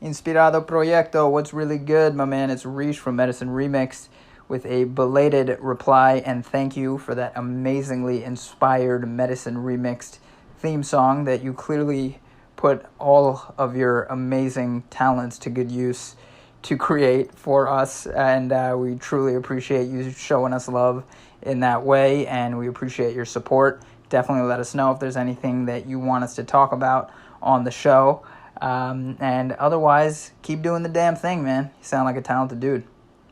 Inspirado Projecto, what's really good, my man? It's Reach from Medicine Remix with a belated reply and thank you for that amazingly inspired Medicine Remixed theme song that you clearly put all of your amazing talents to good use to create for us, and we truly appreciate you showing us love in that way, and we appreciate your support. Definitely let us know if there's anything that you want us to talk about on the show. And otherwise, keep doing the damn thing, man. You sound like a talented dude.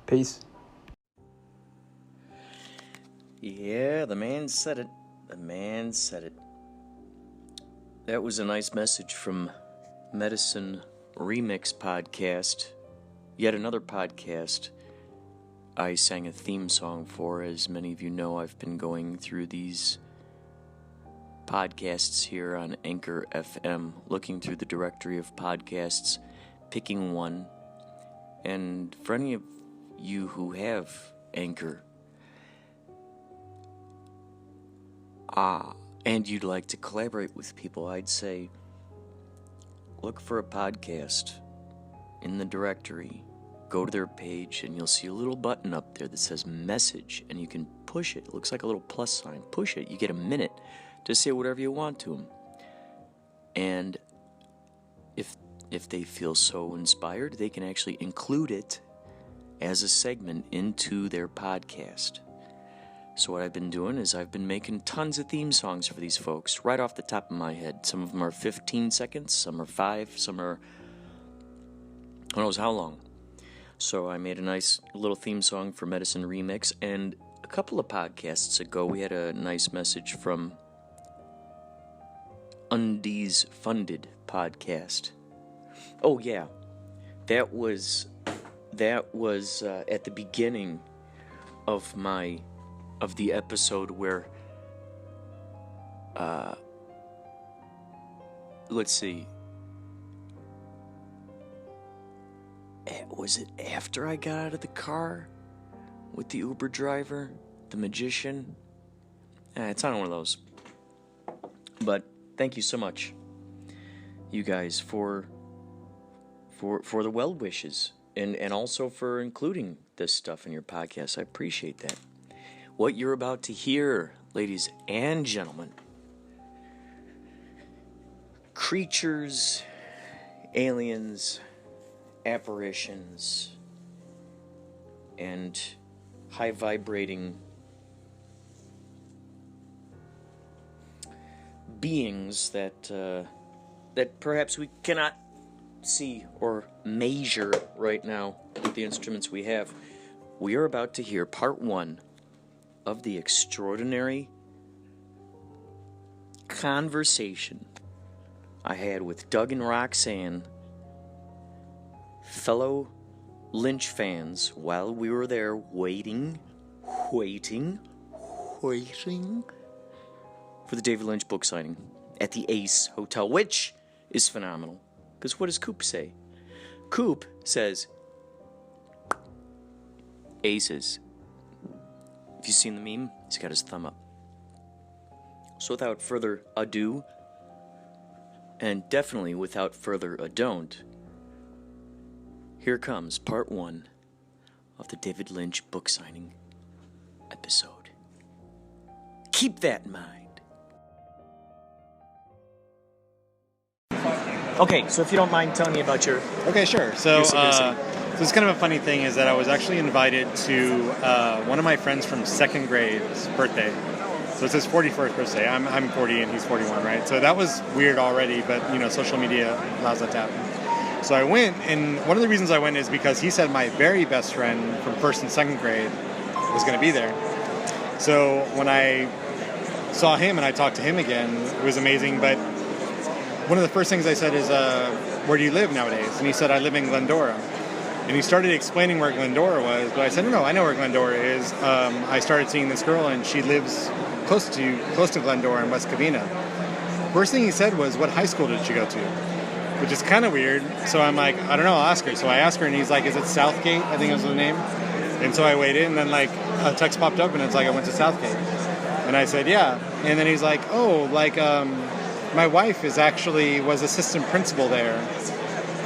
Peace. Yeah, the man said it. The man said it. That was a nice message from Medicine Remix Podcast. Yet another podcast I sang a theme song for. As many of you know, I've been going through these podcasts here on Anchor FM, looking through the directory of podcasts, picking one. And for any of you who have Anchor, and you'd like to collaborate with people, I'd say look for a podcast in the directory. Go to their page and you'll see a little button up there that says message, and you can push it. It looks like a little plus sign. Push it. You get a minute to say whatever you want to them. And if they feel so inspired, they can actually include it as a segment into their podcast. So what I've been doing is I've been making tons of theme songs for these folks right off the top of my head. Some of them are 15 seconds, some are 5, some are who knows how long. So I made a nice little theme song for Medicine Remix, and a couple of podcasts ago we had a nice message from Undies Funded podcast. Oh yeah, that was at the beginning of the episode where let's see, was it after I got out of the car with the Uber driver, the magician? It's not one of those. But thank you so much, you guys, for the well wishes and also for including this stuff in your podcast. I appreciate that. What you're about to hear, ladies and gentlemen, creatures, aliens, apparitions, and high vibrating beings that perhaps we cannot see or measure right now with the instruments we have. We are about to hear part 1 of the extraordinary conversation I had with Doug and Roxanne, fellow Lynch fans, while we were there waiting for the David Lynch book signing at the Ace Hotel, which is phenomenal. Because what does Coop say? Coop says, Aces. Have you seen the meme? He's got his thumb up. So without further ado, and definitely without further adon't, here comes part 1 of the David Lynch book signing episode. Keep that in mind. Okay, so if you don't mind telling me about your... Okay, sure. So it's kind of a funny thing is that I was actually invited to one of my friends from second grade's birthday. So it's his 41st birthday. I'm 40 and he's 41, right? So that was weird already, but, social media allows that to happen. So I went, and one of the reasons I went is because he said my very best friend from first and second grade was going to be there. So when I saw him and I talked to him again, it was amazing, but one of the first things I said is, where do you live nowadays? And he said, I live in Glendora. And he started explaining where Glendora was, but I said, no, I know where Glendora is. I started seeing this girl, and she lives close to Glendora in West Covina. First thing he said was, what high school did she go to? Which is kind of weird. So I'm like, I don't know, I'll ask her. So I asked her, and he's like, is it Southgate? I think was the name. And so I waited, and then a text popped up, and it's like, I went to Southgate. And I said, yeah. And then he's like, my wife was assistant principal there.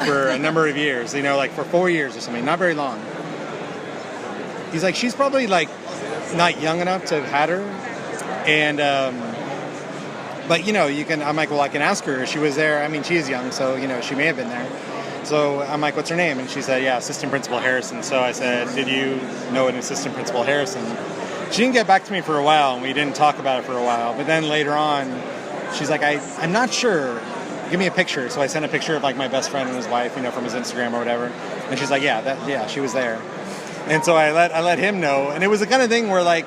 for a number of years, like for 4 years or something, not very long. He's like, she's probably like not young enough to have had her. And, but I'm like, well, I can ask her. She was there. I mean, she is young, so, she may have been there. So I'm like, what's her name? And she said, yeah, Assistant Principal Harrison. So I said, did you know an Assistant Principal Harrison? She didn't get back to me for a while, and we didn't talk about it for a while. But then later on, she's like, I'm not sure. Give me a picture. So I sent a picture of like my best friend and his wife, from his Instagram or whatever. And she's like, yeah, she was there. And so I let him know. And it was the kind of thing where like,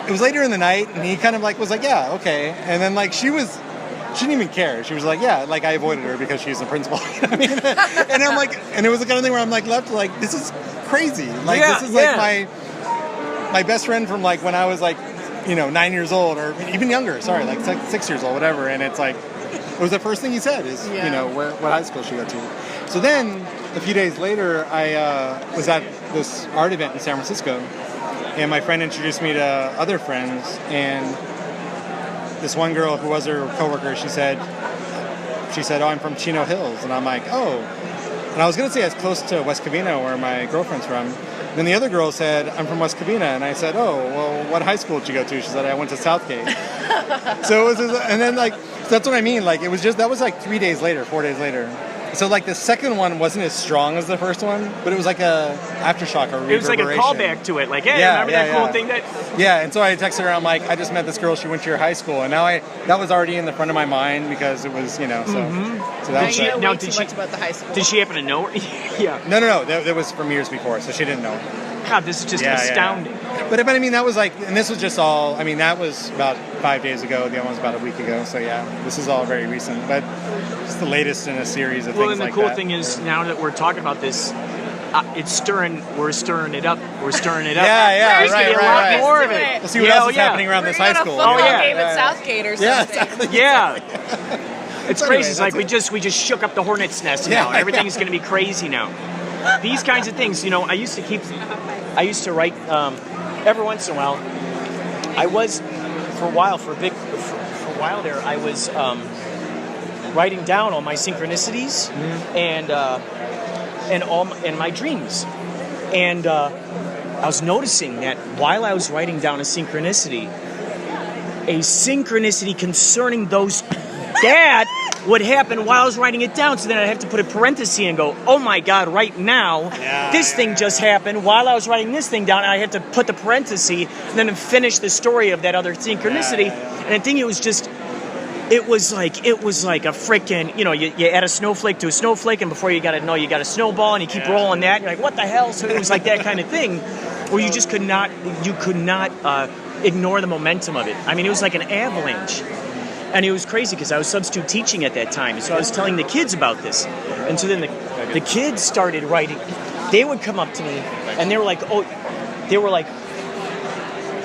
it was later in the night, and he kind of like was like, yeah, okay. And then like she didn't even care. She was like, yeah, like I avoided her because she's a principal. I mean, and I'm like, and it was the kind of thing where I'm like left like, this is crazy. Like this is like my best friend from like when I was like, 9 years old or even younger. Sorry, like 6 years old, whatever. And it's like, it was the first thing he said is, what high school she got to. So then a few days later, I was at this art event in San Francisco, and my friend introduced me to other friends, and this one girl who was her coworker, she said, oh, I'm from Chino Hills. And I'm like, oh. And I was going to say it's close to West Covina, where my girlfriend's from. Then the other girl said, I'm from West Covina. And I said, oh, well, what high school did you go to? She said, I went to Southgate. So it was, and then like, so that's what I mean. Like, that was like 4 days later. So like the second one wasn't as strong as the first one, but it was like a aftershock or reverberation. It was like a callback to it. Like, hey, remember that cool thing that... Yeah, and so I texted her, I'm like, I just met this girl, she went to your high school. And now that was already in the front of my mind because it was, so that was... You know way too much about the high school. Did she happen to know her? Yeah. No. That was from years before, so she didn't know. God, this is just astounding. Yeah. But I mean, that was like, and this was just all, I mean, that was about 5 days ago. The other one was about a week ago. So yeah, this is all very recent, but it's the latest in a series of things like that. Well, and the cool thing is now that we're talking about this, we're stirring it up. Yeah, right. More of it. We'll see what else is happening around this high school. Oh, yeah. Game at Southgate or something. Yeah, exactly. Yeah. It's crazy. It's like we just shook up the hornet's nest now. Everything's going to be crazy now. These kinds of things, I used to write every once in a while. I was, for a while there, I was writing down all my synchronicities and my dreams. And I was noticing that while I was writing down a synchronicity concerning those that would happen while I was writing it down. So then I'd have to put a parenthesis and go, oh my God, right now, this thing just happened while I was writing this thing down. And I had to put the parenthesis and then finish the story of that other synchronicity. And I think it was like a freaking, you add a snowflake to a snowflake, and before you got to know, you got a snowball, and you keep rolling that, and you're like, what the hell? So it was like that kind of thing where you just could not ignore the momentum of it. I mean, it was like an avalanche. And it was crazy because I was substitute teaching at that time. So I was telling the kids about this. And so then the kids started writing. They would come up to me and they were like,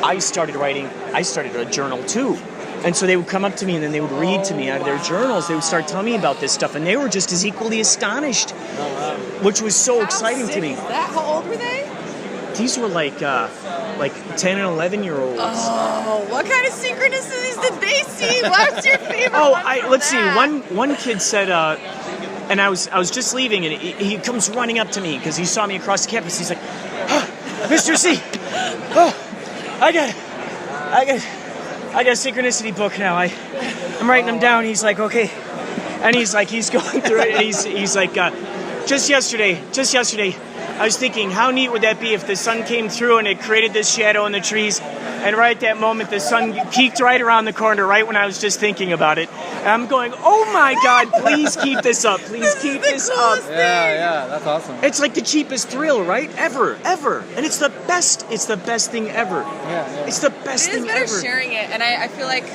I started a journal too. And so they would come up to me and then they would read to me out of their journals. They would start telling me about this stuff. And they were just as equally astonished, which was so exciting to me. How old were they? These were like 10 and 11-year-olds. Oh, what kind of synchronicities did they see? What's your favorite one? Let's see. One kid said, and I was just leaving, and he comes running up to me because he saw me across the campus. He's like, Mr. C, I got a synchronicity book now. I'm writing them down. He's like, okay, and he's going through it. And he's like, just yesterday. I was thinking, how neat would that be if the sun came through and it created this shadow in the trees, and right at that moment the sun peeked right around the corner, right when I was just thinking about it. And I'm going, oh my God, please keep this up. Please keep this up. Yeah, that's awesome. It's like the cheapest thrill, right? Ever. And it's the best thing ever. Yeah. It's the best thing ever. It is better sharing it, and I feel like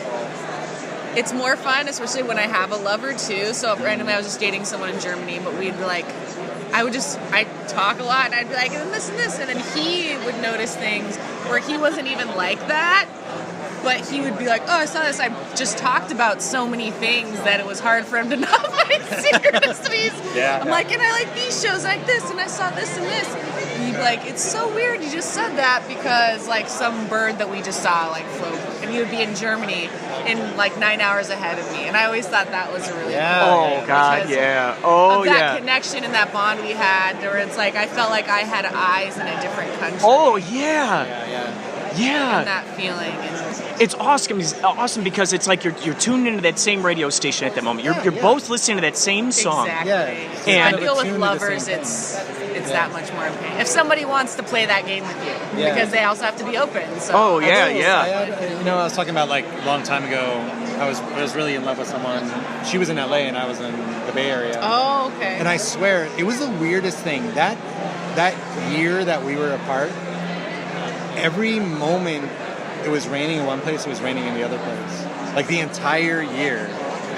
it's more fun, especially when I have a lover too. So randomly I was just dating someone in Germany, but we'd be like, I'd talk a lot, and I'd be like, and this, and then he would notice things where he wasn't even like that, but he would be like, oh, I saw this, I just talked about so many things that it was hard for him to know my synchronicities. I'm like, and I like these shows like this, and I saw this and this. And he'd be like, it's so weird you just said that because like some bird that we just saw like float, and he would be in Germany, in like 9 hours ahead of me, and I always thought that was really cool. Oh God, yeah. Oh of that yeah. connection and that bond we had, where it's like I felt like I had eyes in a different country. Oh yeah. Yeah. And that feeling. It's awesome. It's awesome because it's like you're tuned into that same radio station at that moment. You're both listening to that same song. Exactly. And I feel with lovers, it's that much more pain. If somebody wants to play that game with you, because they also have to be open. So. Oh yeah. I was talking about like a long time ago. I was really in love with someone. She was in LA and I was in the Bay Area. Oh, okay. And I swear it was the weirdest thing. That year that we were apart, every moment it was raining in one place, it was raining in the other place. Like the entire year.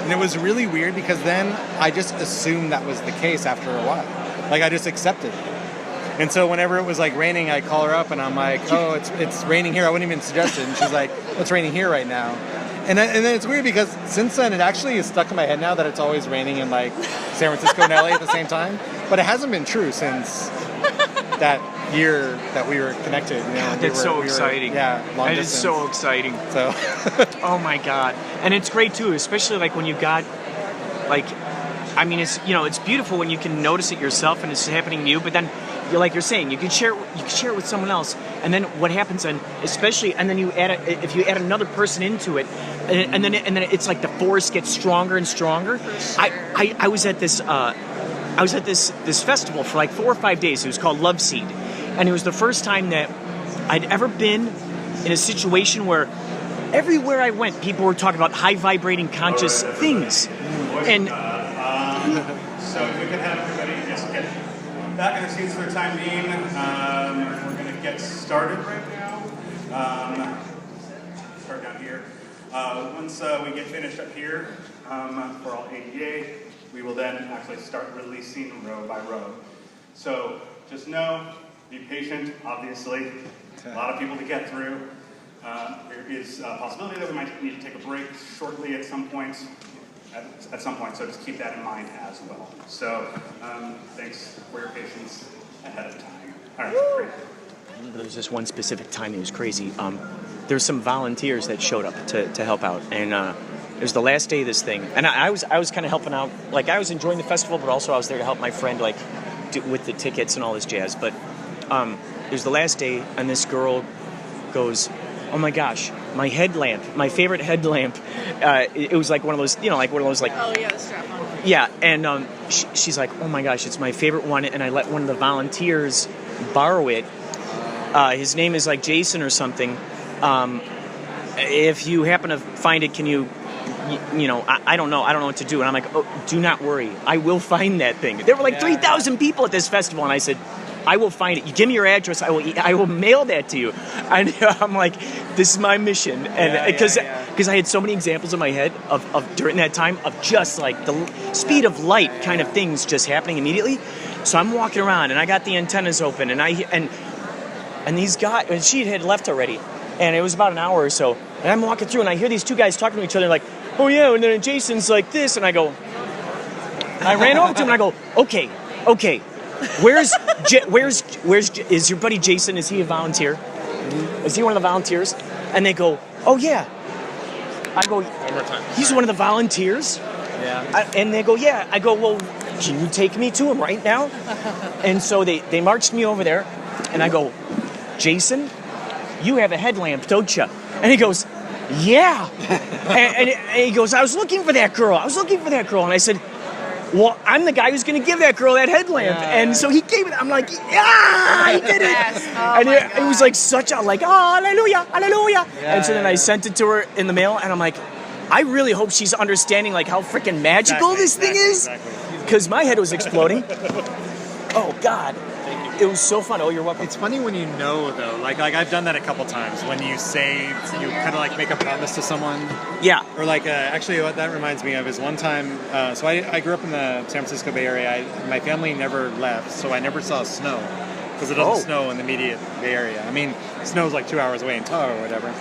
And it was really weird because then I just assumed that was the case after a while. Like I just accepted it. And so whenever it was like raining, I call her up and I'm like, oh, it's raining here. I wouldn't even suggest it. And she's like, well, it's raining here right now. And then it's weird because since then it actually is stuck in my head now that it's always raining in like San Francisco and LA at the same time. But it hasn't been true since that year that we were connected. You know, God, that's so exciting. Long That distance. is so exciting. So. Oh my God. And it's great too, especially like when you got like, I mean, it's, you know, it's beautiful when you can notice it yourself and it's happening to you, but then you're saying, you can share it with someone else, and then what happens then, especially, and then if you add another person into it, and then it's like the force gets stronger and stronger. Sure. I was at this this festival for like 4 or 5 days. It was called Love Seed, and it was the first time that I'd ever been in a situation where everywhere I went, people were talking about high vibrating conscious things, and. So if we could have everybody just get back in the seats for the time being. We're going to get started right now. Start down here. Once we get finished up here for all ADA, we will then actually start releasing row by row. So just know, be patient, obviously. A lot of people to get through. There is a possibility that we might need to take a break shortly at some point. So just keep that in mind as well. So thanks for your patience ahead of time. All right, great. There's this one specific time that was crazy. There's some volunteers that showed up to help out, and it was the last day of this thing. And I was kind of helping out. Like I was enjoying the festival, but also I was there to help my friend with the tickets and all this jazz. But it was the last day, and this girl goes, "Oh my gosh, my headlamp, my favorite headlamp." It was like one of those, like one of those, like. Oh yeah, the strap on. Yeah, and she's like, "Oh my gosh, it's my favorite one," and I let one of the volunteers borrow it. His name is like Jason or something. If you happen to find it, can you? I don't know what to do. And I'm like, "Oh, do not worry, I will find that thing." There were like 3,000 people at this festival, and I said, I will find it. You give me your address. I will mail that to you. And I'm like, this is my mission. And because I had so many examples in my head of during that time of just like the speed of light kind of things just happening immediately. So I'm walking around and I got the antennas open and these guys, and she had left already. And it was about an hour or so. And I'm walking through and I hear these two guys talking to each other like, oh yeah, and then Jason's like this. And I go, I ran over to him and I go, okay. Where's is your buddy Jason? Is he a volunteer? Is he one of the volunteers? And they go, oh yeah. I go, one more time. He's one of the volunteers? Yeah. And they go, yeah. I go, well, can you take me to him right now? And so they marched me over there, and I go, Jason, you have a headlamp, don't you? And he goes, yeah. and he goes, I was looking for that girl. And I said, well, I'm the guy who's going to give that girl that headlamp. And so he gave it. I'm like, yeah, he did it. And it was like such a, like, oh, hallelujah. And so then I sent it to her in the mail, and I'm like, I really hope she's understanding, like, how freaking magical this thing is. Because my head was exploding. Oh, God. It was so fun. Oh, you're welcome. It's funny when you know, though. Like I've done that a couple times. When you say, you kind of like make a promise to someone. Yeah. Or like, actually what that reminds me of is one time, so I grew up in the San Francisco Bay Area. My family never left, so I never saw snow. Because it doesn't snow in the immediate Bay Area. I mean, snow's like 2 hours away in Tahoe or whatever.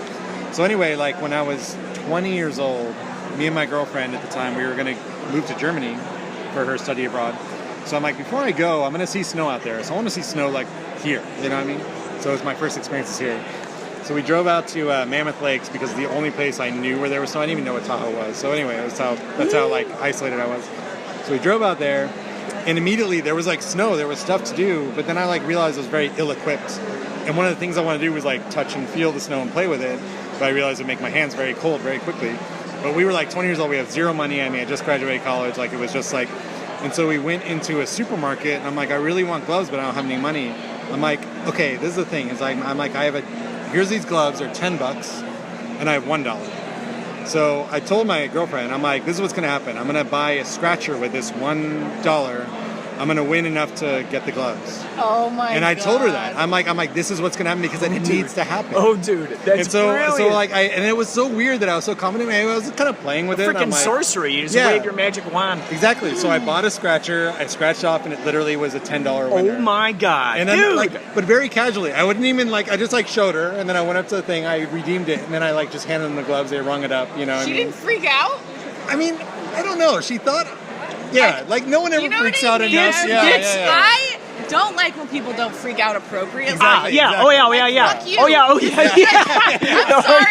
So anyway, like when I was 20 years old, me and my girlfriend at the time, we were going to move to Germany for her study abroad. So I'm like, before I go, I'm going to see snow out there. So I want to see snow like here, you know what I mean? So it was my first experiences here. So we drove out to Mammoth Lakes because it's the only place I knew where there was snow. I didn't even know what Tahoe was. So anyway, that's how like isolated I was. So we drove out there, and immediately there was like snow. There was stuff to do, but then I like realized I was very ill-equipped. And one of the things I wanted to do was like touch and feel the snow and play with it. But I realized it would make my hands very cold very quickly. But we were like 20 years old. We have zero money. I mean, I just graduated college. Like it was just like, and so we went into a supermarket, and I'm like, I really want gloves, but I don't have any money. I'm like, okay, this is the thing. Is I'm like, here's these gloves. They're $10, and I have $1. So I told my girlfriend, I'm like, this is what's gonna happen. I'm gonna buy a scratcher with this $1. I'm gonna win enough to get the gloves. Oh my god. And I told her that. I'm like, this is what's gonna happen because it needs to happen. Oh, dude, that's brilliant. So like, and it was so weird that I was so confident. I was kind of playing with it. Freaking like, sorcery! You just wave your magic wand. Exactly. So I bought a scratcher. I scratched off, and it literally was a $10 winner. Oh my god, and then, dude! Like, but very casually. I wouldn't even like. I just like showed her, and then I went up to the thing. I redeemed it, and then I like just handed them the gloves. They rung it up. You know. She didn't freak out? I mean, I don't know. She thought. Yeah, like no one ever freaks out enough. I don't like when people don't freak out appropriately. Exactly. Yeah. Exactly. Oh yeah. Oh yeah. Yeah. Fuck you. Oh yeah. Oh yeah. I'm sorry.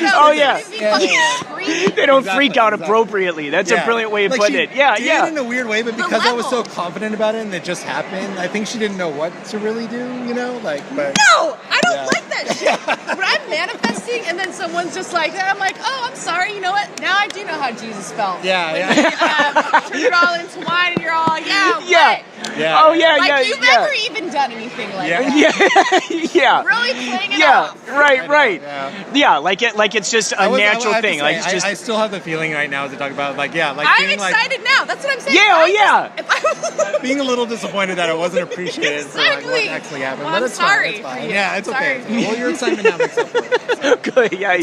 No. Oh yeah. Yeah. They don't freak out appropriately. That's a brilliant way of putting it. Yeah. She Yeah. did in a weird way, but because I was so confident about it and it just happened, I think she didn't know what to really do. You know, like. But no, I don't like that shit. When I'm manifesting and then someone's just like that, I'm like, oh, I'm sorry. You know what? Now I do know how Jesus felt. Yeah. Turn it all into wine, and you're all Yeah. What? Yeah. Oh yeah. Like you've never even done anything like that. Yeah. Really playing it off. Right. Yeah, like it's just a natural thing. Say, Like it's just. I still have the feeling right now as I talk about like I'm being excited now. That's what I'm saying. like being a little disappointed that it wasn't appreciated for like what actually happened. Well, but I'm it's sorry. fine. It's fine. For you. Yeah, it's Sorry. okay. Well, your excitement now makes up for it. Good. Yeah. I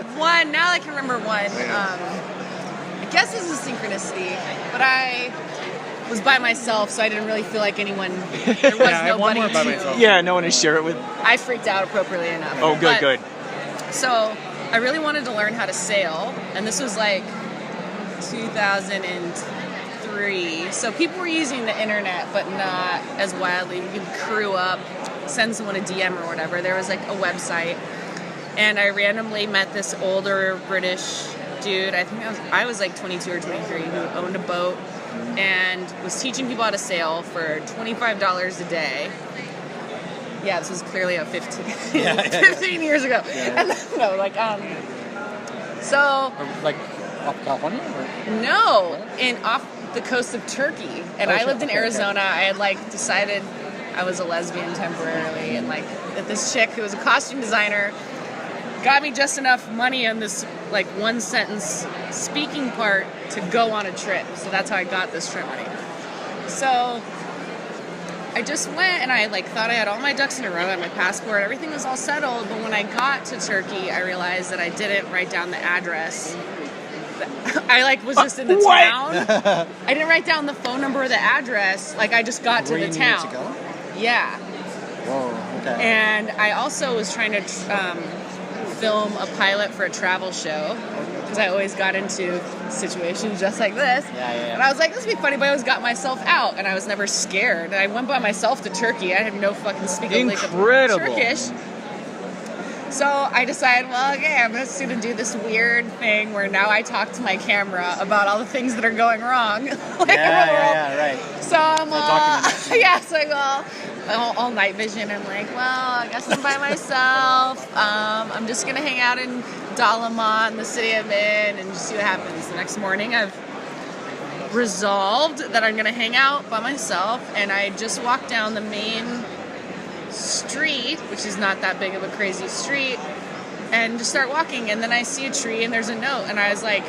have one. Now I can remember one. I guess this is synchronicity, but I was by myself, so I didn't really feel like anyone. There was nobody by myself. Yeah, no one to share it with. I freaked out appropriately enough. Oh, good. So I really wanted to learn how to sail, and this was like 2003. So people were using the internet, but not as widely. We could crew up, send someone a DM or whatever. There was like a website, and I randomly met this older British dude. I think I was like 22 or 23, who owned a boat and was teaching people how to sail for $25 a day. Yeah, this was clearly a 15 years ago. Yeah. And no, like so Like off California? Or? no, off the coast of Turkey. And I lived in Arizona. I had like decided I was a lesbian temporarily, and like that this chick who was a costume designer got me just enough money on this like one sentence speaking part to go on a trip. So that's how I got this trip money. So I just went, and I like thought I had all my ducks in a row, I had my passport, everything was all settled. But when I got to Turkey, I realized that I didn't write down the address. I like was just in the town. I didn't write down the phone number or the address. Like I just got to the town. To go? Yeah. Whoa. Okay. And I also was trying to film a pilot for a travel show, because I always got into situations just like this. Yeah. And I was like, this would be funny, but I always got myself out, and I was never scared. I went by myself to Turkey. I had no fucking speak of Turkish. So I decided, well, okay, I'm just going to do this weird thing where now I talk to my camera about all the things that are going wrong. Right. So I'm so I go all night vision. I'm like, well, I guess I'm by myself. I'm just going to hang out in Dalaman, the city I'm in, and just see what happens. The next morning, I've resolved that I'm going to hang out by myself, and I just walked down the main street, which is not that big of a crazy street, and just start walking, and then I see a tree and there's a note, and I was like,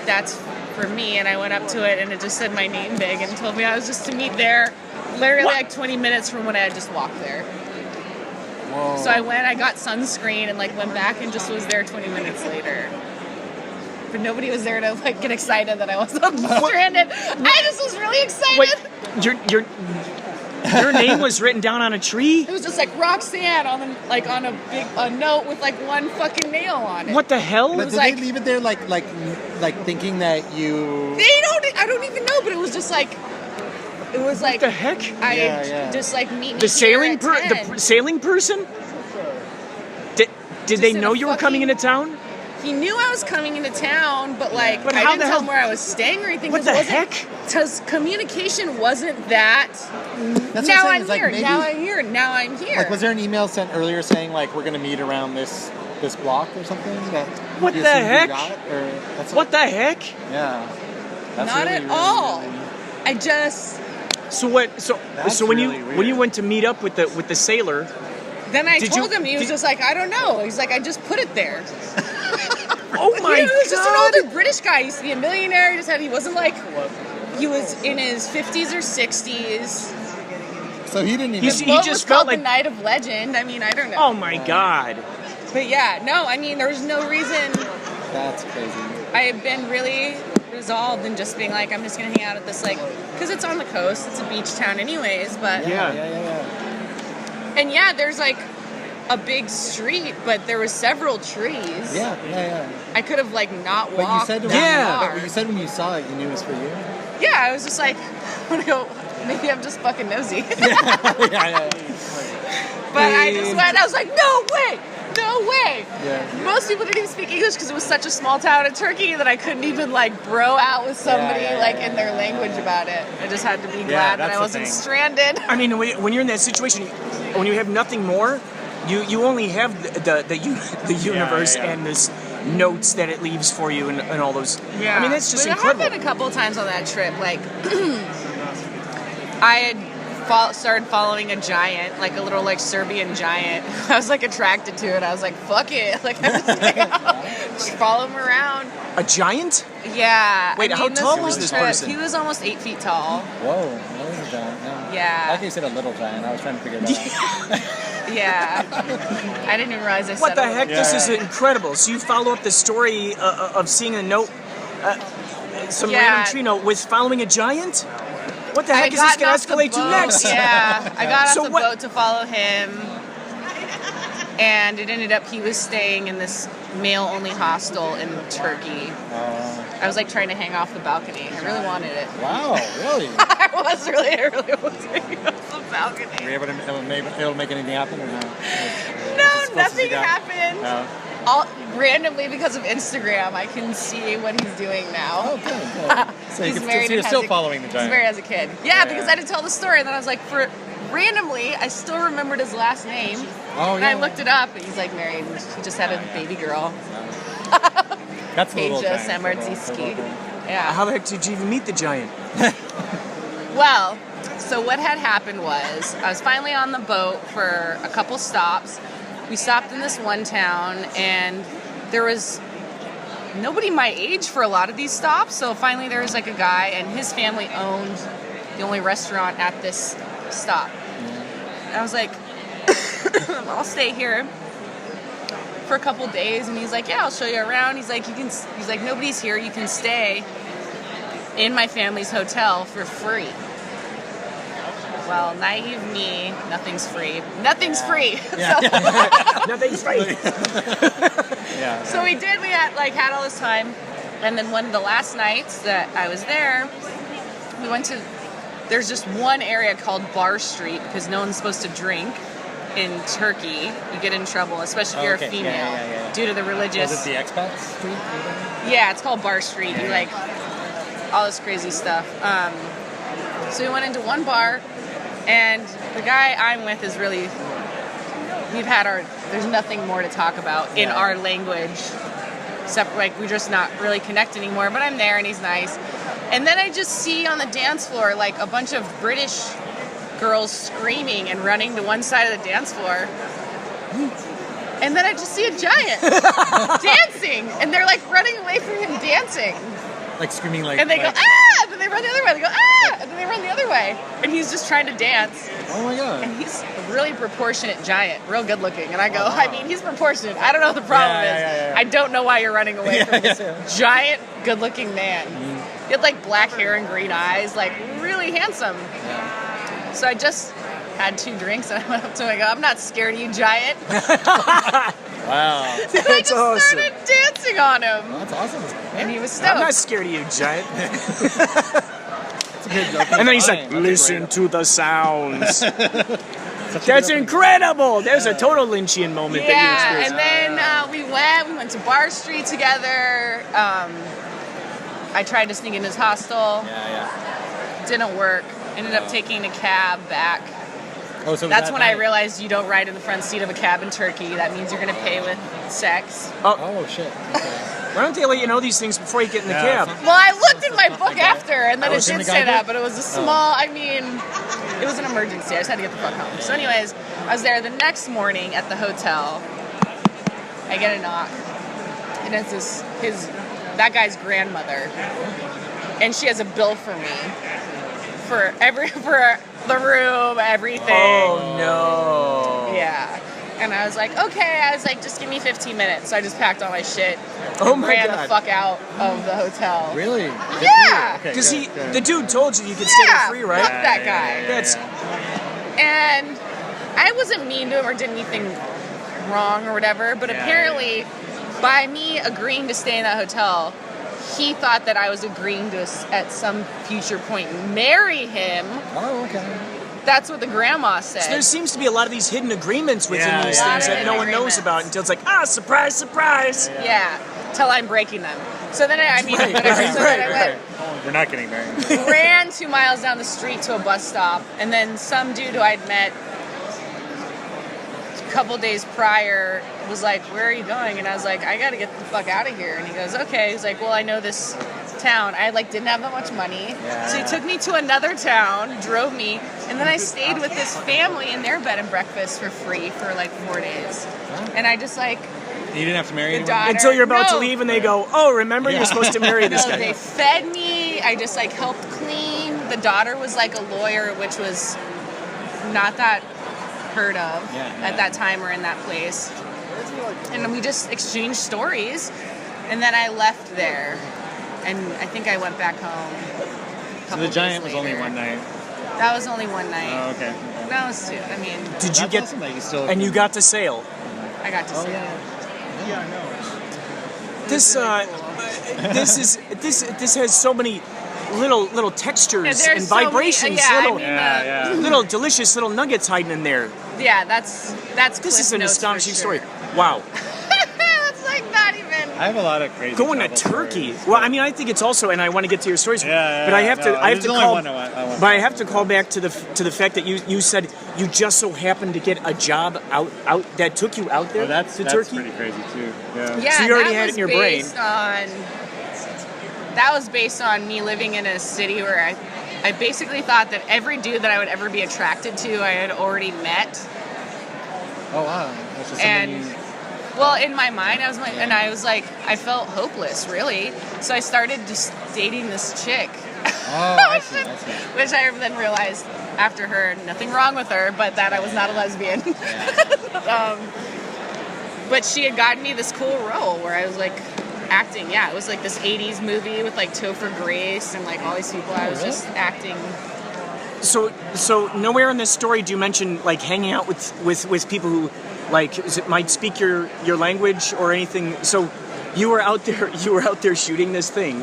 that's for me. And I went up to it, and it just said my name big and told me I was just to meet there literally like 20 minutes from when I had just walked there. Whoa. So I went, I got sunscreen, and like went back and just was there 20 minutes later. But nobody was there to like get excited that I was stranded. I just was really excited. Wait, your name was written down on a tree? It was just like Roxanne on a big note with like one fucking nail on it. What the hell? But did they leave it there like thinking that you? I don't even know, but it was just like. It was like. What the heck? Just like meet me the sailing here at 10. the sailing person? Did they know you were coming into town? He knew I was coming into town, but like But I how didn't the tell hell- him where I was staying or anything. What the heck? Because communication wasn't that. That's Now what I'm I'm saying. here. Maybe, Now I'm here. Now I'm here. like, was there an email sent earlier saying like we're gonna meet around this block or something? That What he the assumed you heck? got? Or that's What the heck? Yeah. That's Not really, at really, all. really- I just. So what? So That's when really you weird. when you went to meet up with the sailor, Then I Did told you- him. He was did- just like, I don't know. He's like, I just put it there. oh my He was just an god! older British guy. He used to be a millionaire. He wasn't like. He was in his 50s or 60s. So he didn't even. He's- The He boat just was felt called like- the Night of Legend. I mean, I don't know. Oh my god! But yeah, no, I mean, there was no reason. That's crazy. I had been really resolved in just being like, I'm just gonna hang out at this, like, because it's on the coast, it's a beach town anyways, but. Yeah. And yeah, there's like a big street, but there was several trees. Yeah. I could have like not But you walked said that Yeah. far. But you said when you saw it, you knew it was for you. Yeah, I was just like, I'm gonna go, maybe I'm just fucking nosy. yeah. But I just went, I was like, no way! Yeah. Most people didn't even speak English because it was such a small town in Turkey that I couldn't even like bro out with somebody in their language about it. I just had to be glad that that's I the wasn't thing. stranded. I mean, when you're in that situation, when you have nothing more, you only have the universe yeah. and this notes that it leaves for you and all those. Yeah. I mean, that's just but incredible. It happened a couple of times on that trip. Like, I had started following a giant, like a little like Serbian giant. I was like attracted to it. I was like, fuck it. Like, I'm just gonna just follow him around. A giant? Yeah. Wait, how this tall whole was this trip, person? He was almost 8 feet tall. Whoa, that was a giant. Yeah. Yeah. Like you said, a little giant. I was trying to figure that out. Yeah. I didn't even realize I said What the it. heck? This is incredible. So you follow up the story of seeing a note, some Yeah. random tree note with following a giant? What the I heck is this got going off to the escalate to boat. next? Yeah, I got So off the what- boat to follow him, and it ended up he was staying in this male-only hostel in Turkey. I was like trying to hang off the balcony. I really wanted it. Wow, really? I really was hanging off the balcony. Were you able to it'll make anything happen or no? No, nothing happened. No. All randomly because of Instagram, I can see what he's doing now. Oh, good. So He's you can, married so you're and still has a- following the He's giant. married as a kid. Yeah, because I didn't tell the story, and then I was like, randomly, I still remembered his last name. Oh, And I looked it up, and he's like married. And he just had a baby girl. That's a little Teja giant. Samardziski. Yeah. How the heck did you even meet the giant? Well, so what had happened was I was finally on the boat for a couple stops. We stopped in this one town, and there was nobody my age for a lot of these stops. So finally there was like a guy, and his family owned the only restaurant at this stop. And I was like, I'll stay here for a couple days. And he's like, yeah, I'll show you around. He's like, nobody's here. You can stay in my family's hotel for free. Well, naive me, nothing's free. Nothing's free. Nothing's free. Yeah. So we did. We had all this time, and then one of the last nights that I was there, we went to. There's just one area called Bar Street because no one's supposed to drink in Turkey. You get in trouble, especially if you're a Okay. female, Yeah. due to the religious. Was it the expat street? Yeah, it's called Bar Street. You like all this crazy stuff. So we went into one bar, and the guy I'm with is really. There's nothing more to talk about in our language. Except we're just not really connect anymore. But I'm there, and he's nice. And then I just see on the dance floor like a bunch of British girls screaming and running to one side of the dance floor. And then I just see a giant dancing, and they're like running away from him dancing. Like screaming like. And they go, ah! And then they run the other way. They go, ah! And then they run the other way. And he's just trying to dance. Oh my god. And he's a really proportionate giant, real good looking. And I go, I mean, he's proportionate. I don't know what the problem is. Yeah. I don't know why you're running away from this giant, good looking man. He had like black hair and green eyes, like really handsome. So I just had 2 drinks, and I went up to him and I go, I'm not scared of you, giant. Wow. And I just started dancing on him. That's awesome. And he was stoked. I'm not scared of you, giant. That's a good joke. And then he's like, That's a listen great- to the sounds. That's incredible. There's a total Lynchian moment that you Yeah, experienced. and then we went to Bar Street together. I tried to sneak in his hostel. Yeah. Didn't work. Ended up taking a cab back. Oh, so That's when I realized you don't ride in the front seat of a cab in Turkey. That means you're going to pay with sex. Oh shit. Okay. Why don't they let you know these things before you get in the cab? Well, I looked in my book after, and then it was in did the say that, guidebook? but it was a small, I mean, it was an emergency. I just had to get the fuck home. So anyways, I was there the next morning at the hotel. I get a knock, and it's that guy's grandmother, and she has a bill for me for the room, everything. Oh no. Yeah. And I was like, okay. I was like, just give me 15 minutes. So I just packed all my shit. Oh and my ran God. the fuck out of the hotel. Really? Yeah. Okay, Because good. the dude told you could stay there free, right? Fuck that guy. That's And I wasn't mean to him or did anything wrong or whatever, but apparently by me agreeing to stay in that hotel, he thought that I was agreeing to, at some future point, marry him. Oh, okay. That's what the grandma said. So there seems to be a lot of these hidden agreements within Yeah, these yeah, things yeah. that no one knows about until it's like, surprise, surprise. Yeah, till I'm breaking them. So then I mean, whatever. So then I went, We're not getting married. ran 2 miles down the street to a bus stop, and then some dude who I'd met a couple days prior was like, where are you going? And I was like, I gotta get the fuck out of here. And he goes, okay. He's like, well, I know this town. I didn't have that much money. So he took me to another town, drove me, and then I stayed with this family in their bed and breakfast for free for 4 days. And I just You didn't have to marry the anyone? daughter. Until you're about to No. leave and they go, oh, remember you're supposed to marry this No, guy. they fed me. I just helped clean. The daughter was a lawyer, which was not that heard of at that time or in that place. And we just exchanged stories. And then I left there. And I think I went back home. So the giant was only one night. That was only one night. Oh, okay. That was two. I mean, Did you That's get, awesome that you still. and you got to sail. I got to see it. This has so many little textures Yeah, and there's so many- vibrations, yeah, I little mean, Yeah. little delicious little nuggets hiding in there. Yeah, that's This is an Cliff Notes astonishing for sure. story. Wow. That's not even. I have a lot of crazy. Going to travel Turkey. stories. Well, I mean, I think it's also, and I want to get to your stories, Yeah, but I have to, no, I have there's to only call, one I want. but I have to call back to the fact that you said you just so happened to get a job out that took you out there Oh, that's Turkey. pretty crazy too. Yeah. Yeah, So you already that had it was in your brain. That was based on me living in a city where I basically thought that every dude that I would ever be attracted to, I had already met. Oh, wow. That's just And well, in my mind, I was like, I felt hopeless, really. So I started just dating this chick, Oh, I see. which I then realized after her, nothing wrong with her, but that I was not a lesbian. But she had gotten me this cool role where I was acting. Yeah, it was this 80s movie with Topher Grace and all these people. I was just acting. So nowhere in this story do you mention hanging out with people who might speak your language or anything. So you were out there shooting this thing,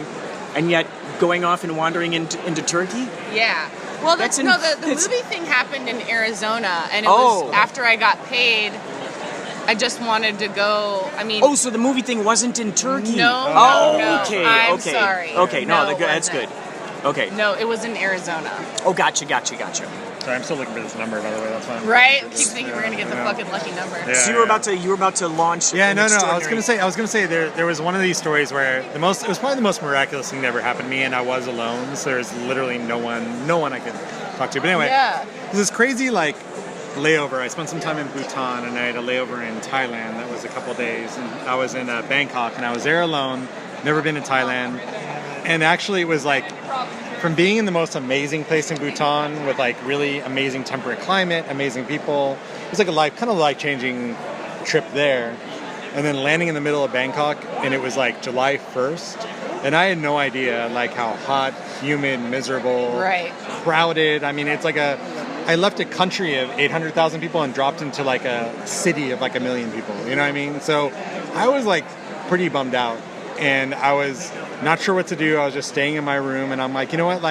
and yet going off and wandering into Turkey. Yeah. Well, That's the it's- movie thing happened in Arizona, and it was after I got paid. I just wanted to go. I mean. Oh, so the movie thing wasn't in Turkey. No. Oh, no. okay. I'm okay. sorry. Okay. No, it that's wasn't. good. Okay. No, it was in Arizona. Oh, gotcha. Sorry, I'm still looking for this number, by the way. That's fine. Right? Keep thinking we're gonna get the fucking lucky number. Yeah. So you were about to launch. Yeah, an no. I was extraordinary- gonna say there was one of these stories where it was probably the most miraculous thing that ever happened to me, and I was alone. So there's literally no one I could talk to. But anyway, Yeah. it was this crazy layover. I spent some time in Bhutan, and I had a layover in Thailand. That was a couple days, and I was in Bangkok, and I was there alone. Never been to Thailand, and actually it was from being in the most amazing place in Bhutan with really amazing temperate climate, amazing people. It was a life-changing trip there. And then landing in the middle of Bangkok, and it was July 1st, and I had no idea how hot, humid, miserable, Right. crowded. I mean, it's I left a country of 800,000 people and dropped into a city of 1 million people. You know what I mean? So I was pretty bummed out, and I was not sure what to do. I was just staying in my room, and I'm you know what?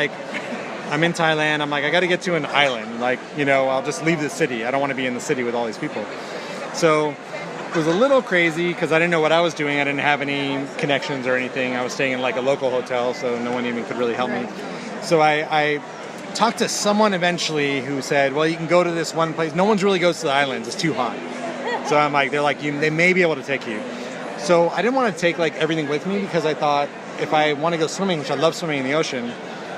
I'm in Thailand. I'm like, I got to get to an island. Like, I'll just leave the city. I don't want to be in the city with all these people. So it was a little crazy because I didn't know what I was doing. I didn't have any connections or anything. I was staying in like a local hotel, so no one even could really help me. So I talked to someone eventually who said, well, you can go to this one place. No one's really goes to the islands. It's too hot. So I'm like, they're like, they may be able to take you. So I didn't want to take like everything with me because I thought if I want to go swimming, which I love swimming in the ocean,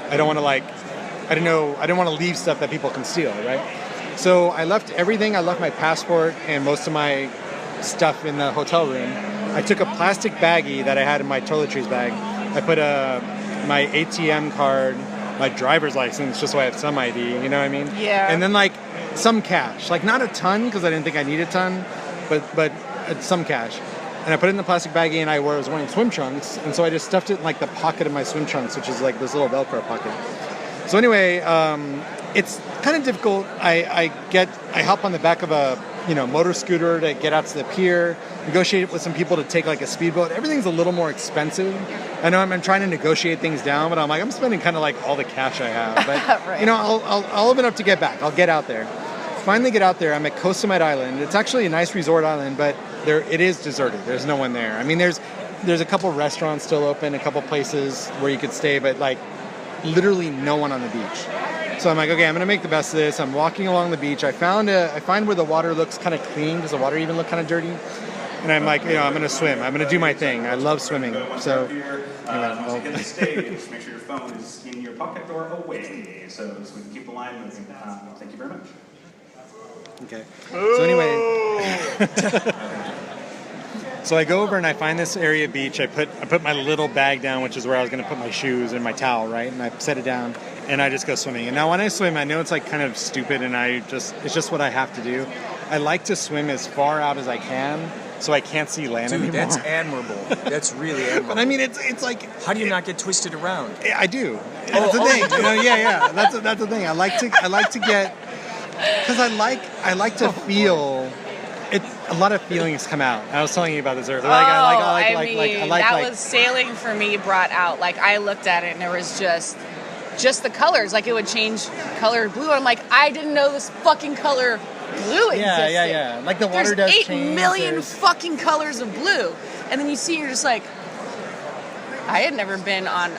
I don't want to I didn't want to leave stuff that people can steal, right? So I left everything. I left my passport and most of my stuff in the hotel room. I took a plastic baggie that I had in my toiletries bag. I put my ATM card, my driver's license, just so I have some ID, you know what I mean? Yeah. And then like some cash, like not a ton because I didn't think I needed a ton, but some cash. And I put it in the plastic baggie and I was wearing swim trunks, and so I just stuffed it in like the pocket of my swim trunks, which is like this little Velcro pocket. So anyway, it's kind of difficult. I hop on the back of a motor scooter to get out to the pier, negotiate with some people to take like a speedboat. Everything's a little more expensive. I know I'm trying to negotiate things down, but I'm spending kind of like all the cash I have. But right. I'll live enough to get back. I'll get out there. Finally get out there. I'm at Koh Samet Island. It's actually a nice resort island, but it is deserted. There's no one there. I mean, there's a couple restaurants still open, a couple places where you could stay, but like literally no one on the beach. So I'm like, okay, I'm gonna make the best of this. I'm walking along the beach. I find where the water looks kind of clean. Does the water even look kind of dirty? And I'm like, I'm gonna swim. I'm gonna do my thing. I love swimming. So once you hit the stage, make sure your phone is in your pocket or away, so we can keep the line moving. Thank you very much. Okay. So anyway, so I go over and I find this area beach. I put my little bag down, which is where I was going to put my shoes and my towel, right? And I set it down and I just go swimming. And now when I swim, I know it's like kind of stupid, and it's just what I have to do. I like to swim as far out as I can, so I can't see land anymore. Dude, that's admirable. That's really admirable. But I mean, it's like, how do you not get twisted around? I do. That's the thing. Yeah. That's the thing. I like to get. Because I like to feel it. A lot of feelings come out. I was telling you about this earlier. That was sailing for me. Brought out, like, I looked at it and there was just the colors. Like, it would change color blue. I'm like, I didn't know this fucking color blue existed. Yeah. Like the water does change. There's 8 million fucking colors of blue, and then you see, you're just like, I had never been on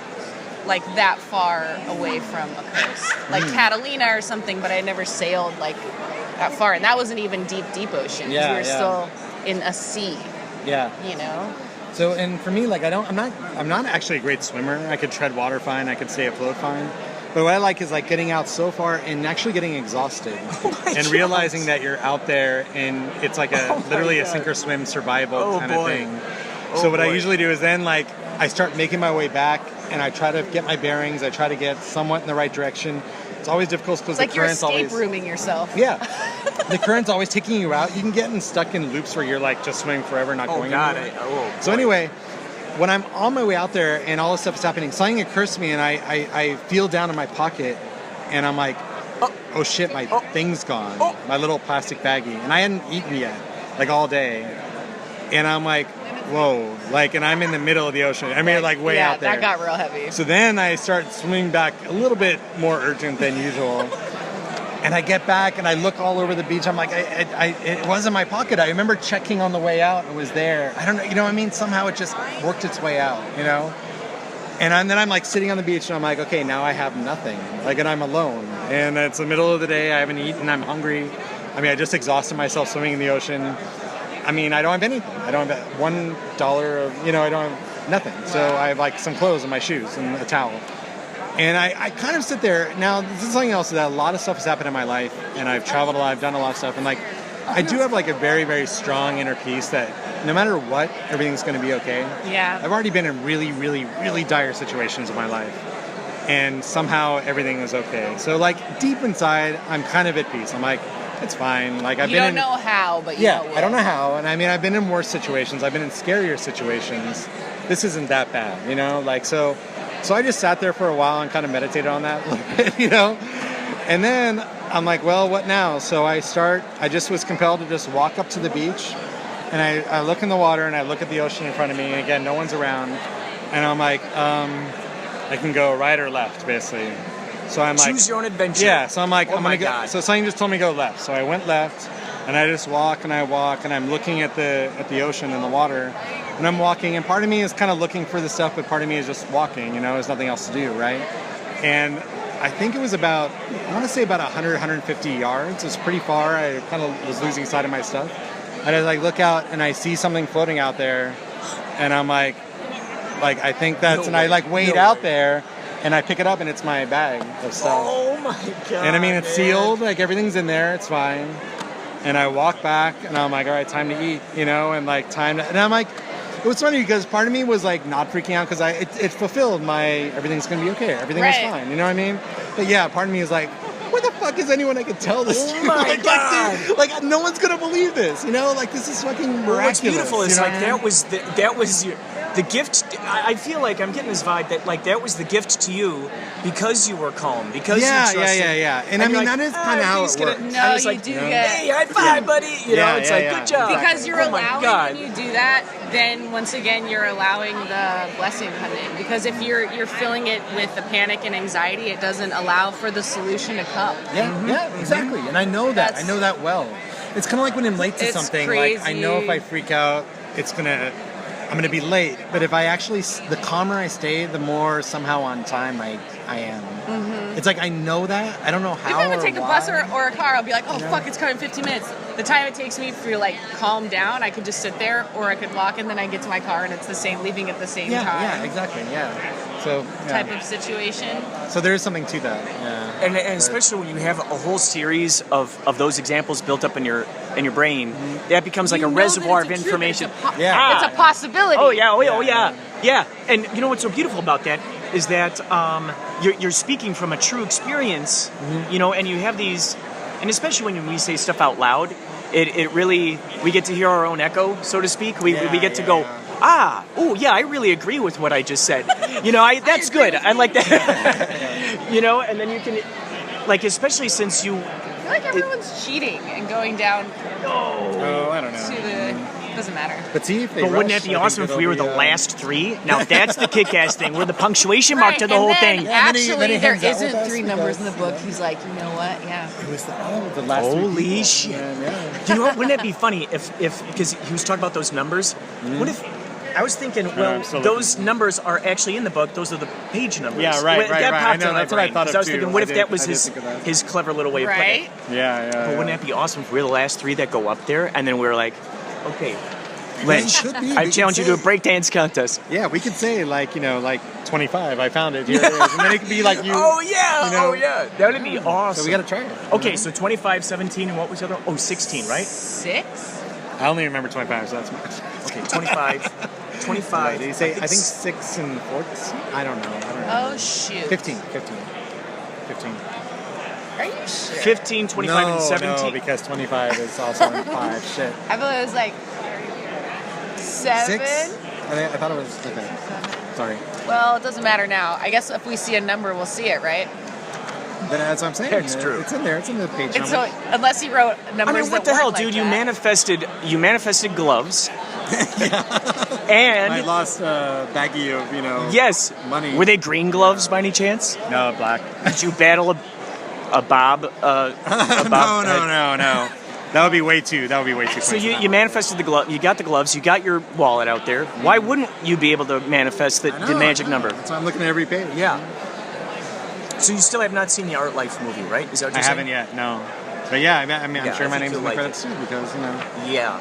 like that far away from a coast, like Catalina or something, but I never sailed like that far, and that wasn't even deep ocean. We were still in a sea. Yeah. So, and for me, like, I'm not actually a great swimmer. I could tread water fine. I could stay afloat fine. But what I like is like getting out so far and actually getting exhausted and realizing that you're out there and it's like literally a sink or swim survival kind of thing. So what I usually do is then like I start making my way back and I try to get my bearings. I try to get somewhat in the right direction. It's always difficult because the current's always... It's like you're escape rooming yourself. Yeah. The current's always taking you out. You can get stuck in loops where you're like just swimming forever, not going anywhere. So anyway, when I'm on my way out there and all this stuff is happening, something occurs to me and I feel down in my pocket and I'm like, oh shit, my thing's gone. My little plastic baggie. And I hadn't eaten yet, like all day. And I'm like, whoa, like, and I'm in the middle of the ocean. I mean, like way out there. Yeah, that got real heavy. So then I start swimming back a little bit more urgent than usual. And I get back and I look all over the beach. I'm like, it was in my pocket. I remember checking on the way out. It was there. I don't know, you know what I mean? Somehow it just worked its way out, you know? And then I'm like sitting on the beach and I'm like, okay, now I have nothing. Like, and I'm alone. And it's the middle of the day. I haven't eaten. I'm hungry. I mean, I just exhausted myself swimming in the ocean. I mean, I don't have anything. I don't have $1, you know, I don't have nothing. So I have like some clothes and my shoes and a towel. And I kind of sit there. Now, this is something else, that a lot of stuff has happened in my life, and I've traveled a lot, I've done a lot of stuff, and like, I do have like a very, very strong inner peace that no matter what, everything's going to be okay. Yeah. I've already been in really, really, really dire situations in my life, and somehow everything is okay. So like, deep inside, I'm kind of at peace. I'm like, it's fine. Like, you don't know how, but you know what. I don't know how. And I mean, I've been in worse situations. I've been in scarier situations. This isn't that bad, you know? Like, so I just sat there for a while and kind of meditated on that a little bit, you know? And then I'm like, well, what now? So I just was compelled to just walk up to the beach, and I look in the water and I look at the ocean in front of me, and again, no one's around. And I'm like, I can go right or left, basically. So I'm like, choose your own adventure. Yeah, so I'm like, oh I'm my gonna go. God. So something just told me to go left. So I went left, and I just walk and I walk, and I'm looking at the ocean and the water, and I'm walking, and part of me is kind of looking for the stuff, but part of me is just walking. There's nothing else to do, right? And I think it was about, I want to say about 100, 150 yards. It's pretty far. I kind of was losing sight of my stuff. And I look out and I see something floating out there, and I'm like I think that's, and I wade out there, and I pick it up, and it's my bag of stuff. Oh my God. And I mean, it's sealed, everything's in there, it's fine. And I walk back, and I'm like, all right, time to eat, and and I'm like, it was funny because part of me was not freaking out because it fulfilled my everything's gonna be okay, everything is fine, you know what I mean? But yeah, part of me is like, where the fuck is anyone I could tell this to? Oh my God. Dude, no one's gonna believe this, this is fucking miraculous. What's beautiful is that was the gift. I feel like I'm getting this vibe that that was the gift to you because you were calm, because you trusted. Yeah. And I mean, that is kind of how it works. No, you do get. Hey, high five, buddy. It's good job. Because you're oh allowing, when you do that, then once again you're allowing the blessing to come in. Because if you're filling it with the panic and anxiety, it doesn't allow for the solution to come. Yeah, exactly. And I know that. I know that well. It's kind of like when I'm late to something. Crazy. I know if I freak out, I'm gonna be late. But if I actually, the calmer I stay, the more somehow on time I am. Mm-hmm. It's I know that. I don't know how. Even if I take a bus or a car, I'll be like, oh fuck, it's coming in 15 minutes. The time it takes me for calm down, I could just sit there, or I could walk, and then I get to my car, and it's the same, leaving at the same time. Yeah, exactly. Yeah. So type of situation. So there is something to that. Yeah. And especially when you have a whole series of those examples built up in your brain, that becomes a reservoir of information. It's a possibility. Oh yeah. And you know what's so beautiful about that is that you're speaking from a true experience, and you have these, and especially when we say stuff out loud, it really, we get to hear our own echo, so to speak. We get to go, I really agree with what I just said. That's good. I like that. And then you can, especially since you... I feel like everyone's cheating and going down I don't know. to the... Doesn't matter. But see, if they But wouldn't that be awesome if we were the last three? Now that's the kick-ass thing. We're the punctuation mark to the whole thing. Actually, there isn't three numbers in the book. He's like, you know what? Yeah. It was the last Holy shit. Yeah. You know what? Wouldn't that be funny if because he was talking about those numbers? What if... I was thinking, those numbers are actually in the book. Those are the page numbers. Yeah, right. I know, that's what I thought of, I was thinking, what if that was his clever little way of putting it? Yeah. But wouldn't that be awesome if we were the last three that go up there, and then we're like, okay, Lynch, I challenge you to a breakdance contest. Yeah, we could say 25. I found it. Here it is. And then it could be you. Oh yeah. That would be awesome. So we got to try it. Okay, so 25, 17, and what was the other? 16, right? 6? I only remember 25, so that's much. Okay, 25. 25. Did you say, I think 6 and 14? I don't know. Oh, shoot. 15. Are you sure? 15, 25, and 17. No, because 25 is also in 5. Shit. I thought it was 7? 6? I thought it was... Okay. Sorry. Well, it doesn't matter now. I guess if we see a number, we'll see it, right? But that's what I'm saying. It's true. It's in there. It's in the page. And so, unless he wrote numbers, I mean, what the hell, dude? You manifested gloves. And I lost a baggie of, yes, money. Were they green gloves by any chance? No, black. Did you battle a bob? No. That would be way too. So you manifested the glove. You got the gloves. You got your wallet out there. Why wouldn't you be able to manifest the magic number? So I'm looking at every page. Yeah. So you still have not seen the Art Life movie, right? Is that what you're saying? I haven't yet. No. But yeah, I'm sure my name's in the credits too because Yeah.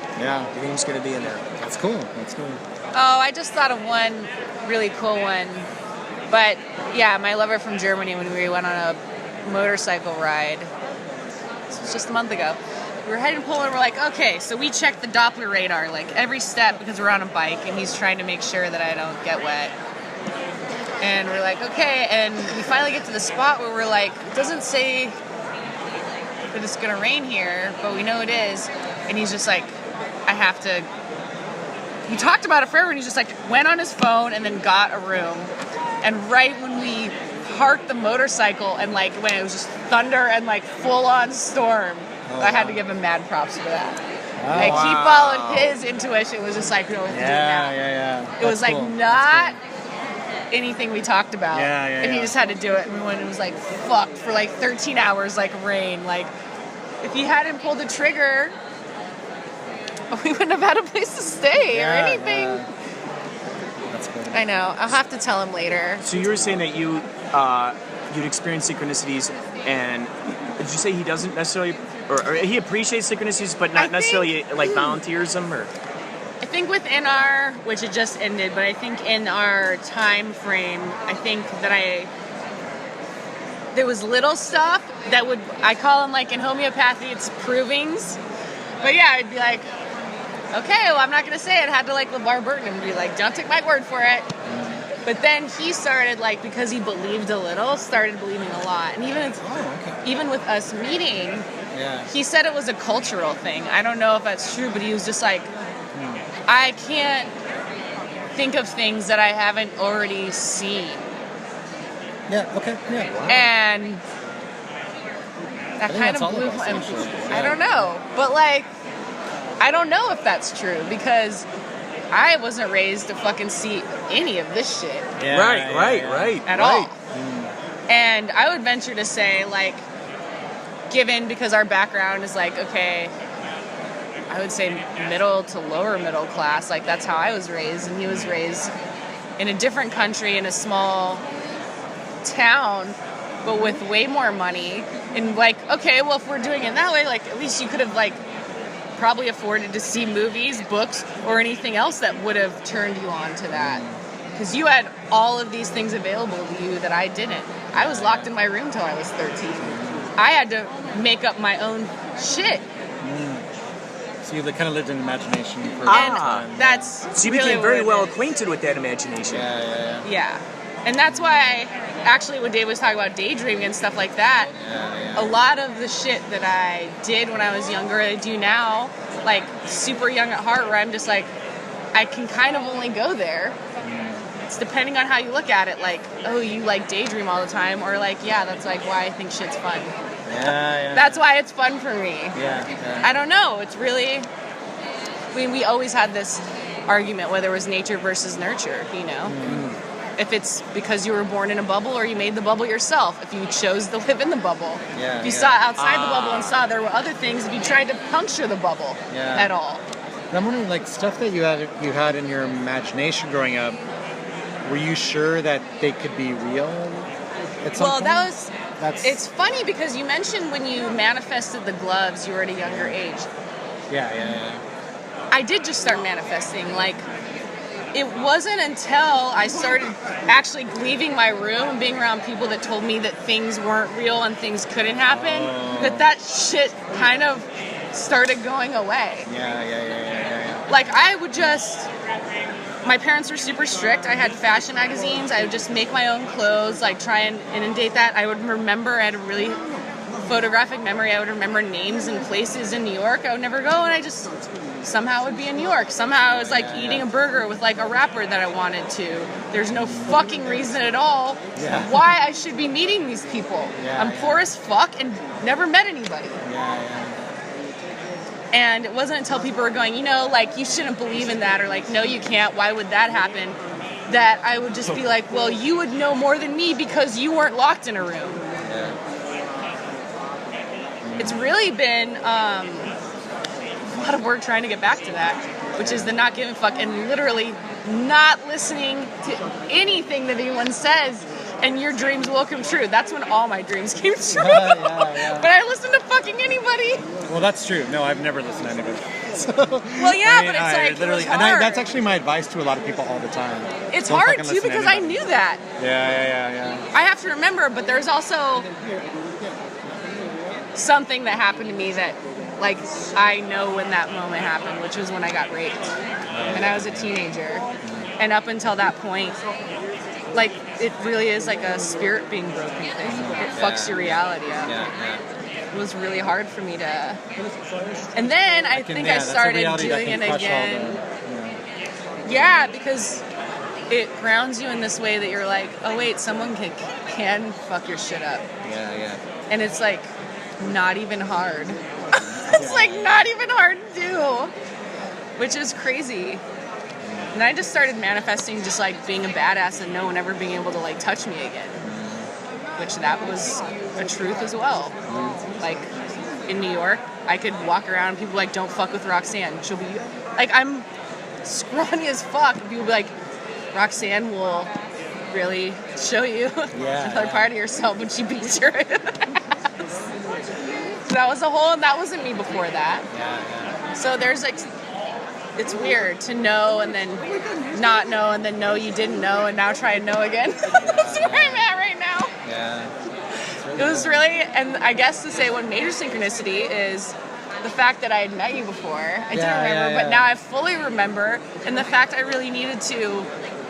Your name's gonna be in there. That's cool. Oh, I just thought of one really cool one. But yeah, my lover from Germany, when we went on a motorcycle ride, it was just a month ago. We were heading to Poland. We're like, okay, so we checked the Doppler radar, every step, because we're on a bike, and he's trying to make sure that I don't get wet. And we're like, okay, and we finally get to the spot where we're like, it doesn't say that it's gonna rain here, but we know it is. And he's just like, I have to. We talked about it forever, and he just went on his phone and then got a room. And right when we parked the motorcycle and when it was just thunder and full on storm, I had to give him mad props for that. He followed his intuition. It was just no, do it now. Yeah. It was cool. Not anything we talked about. And he just had to do it. And when it was like fucked for like 13 hours, like rain. Like, if he hadn't pulled the trigger, we wouldn't have had a place to stay or anything. That's good. I know. I'll have to tell him later. So you were saying that you'd experience synchronicities, and did you say he doesn't necessarily, or he appreciates synchronicities, but not necessarily like volunteers them, or? I think within our, which it just ended, but I think in our time frame, I think that there was little stuff that I call them like in homeopathy, it's provings. But yeah, I'd be like, okay, well, I'm not going to say it. I had to like LeVar Burton and be like, don't take my word for it. But then he started, like, because he believed a little, started believing a lot. And even with us meeting, he said it was a cultural thing. I don't know if that's true, but he was just like, I can't think of things that I haven't already seen. Yeah, okay, yeah. Wow. And that kind of blew my... I don't know. But, like, I don't know if that's true, because I wasn't raised to fucking see any of this shit. Right. At all. And I would venture to say, like, given, because our background is like, okay, I would say middle to lower middle class, like that's how I was raised, and he was raised in a different country in a small town, but with way more money. And like, okay, well, if we're doing it that way, like at least you could have like probably afforded to see movies, books, or anything else that would have turned you on to that. Because you had all of these things available to you that I didn't. I was locked in my room till I was 13. I had to make up my own shit. So you kind of lived in imagination for a long time. That's so you really became very well acquainted with that imagination. Yeah. And that's why, actually, when Dave was talking about daydreaming and stuff like that, a lot of the shit that I did when I was younger, I do now, like super young at heart, where I'm just like, I can kind of only go there. It's depending on how you look at it, like, oh, you like daydream all the time, or like, yeah, that's like why I think shit's fun. That's why it's fun for me. I don't know. It's really, I mean, we always had this argument whether it was nature versus nurture, you know? If it's because you were born in a bubble or you made the bubble yourself, if you chose to live in the bubble. If you saw outside the bubble and saw there were other things, if you tried to puncture the bubble at all. And I'm wondering, like, stuff that you had in your imagination growing up, were you sure that they could be real at some point? It's funny because you mentioned when you manifested the gloves, you were at a younger age. I did just start manifesting. Like, it wasn't until I started actually leaving my room and being around people that told me that things weren't real and things couldn't happen, that shit kind of started going away. Like, I would just... My parents were super strict. I had fashion magazines. I would just make my own clothes, like try and inundate that. I would remember, I had a really photographic memory. I would remember names and places in New York. I would never go, and I just somehow would be in New York. Somehow I was like eating a burger with like a rapper that I wanted to. There's no fucking reason at all why I should be meeting these people. I'm poor as fuck and never met anybody. And it wasn't until people were going, you know, like, you shouldn't believe in that, or like, no, you can't, why would that happen, that I would just be like, well, you would know more than me because you weren't locked in a room. It's really been a lot of work trying to get back to that, which is the not giving a fuck and literally not listening to anything that anyone says, and your dreams will come true. That's when all my dreams came true. But I listen to fucking anybody. Well, that's true. No, I've never listened to anybody. So, well, yeah, but it's like, literally, it was hard. And that's actually my advice to a lot of people all the time. It's hard, too, because I knew that. I have to remember, but there's also something that happened to me that, like, I know when that moment happened, which was when I got raped. And I was a teenager. And up until that point, like, it really is like a spirit being broken. It fucks your reality up. It was really hard for me to... And then I think I started doing it again. Because it grounds you in this way that you're like, oh wait, someone can fuck your shit up. And it's like, not even hard. It's like not even hard to do. Which is crazy. And I just started manifesting just like being a badass and no one ever being able to like touch me again. Which that was a truth as well. Like in New York, I could walk around and people were like, don't fuck with Roxanne. She'll be like, I'm scrawny as fuck. And people be like, Roxanne will really show you another part of yourself when she beats your ass. That was that wasn't me before that. So there's like, it's weird to know and then not know and then know you didn't know and now try and know again. That's where I'm at right now. It was really, and I guess to say what major synchronicity is the fact that I had met you before. I didn't remember, but now I fully remember, and the fact I really needed to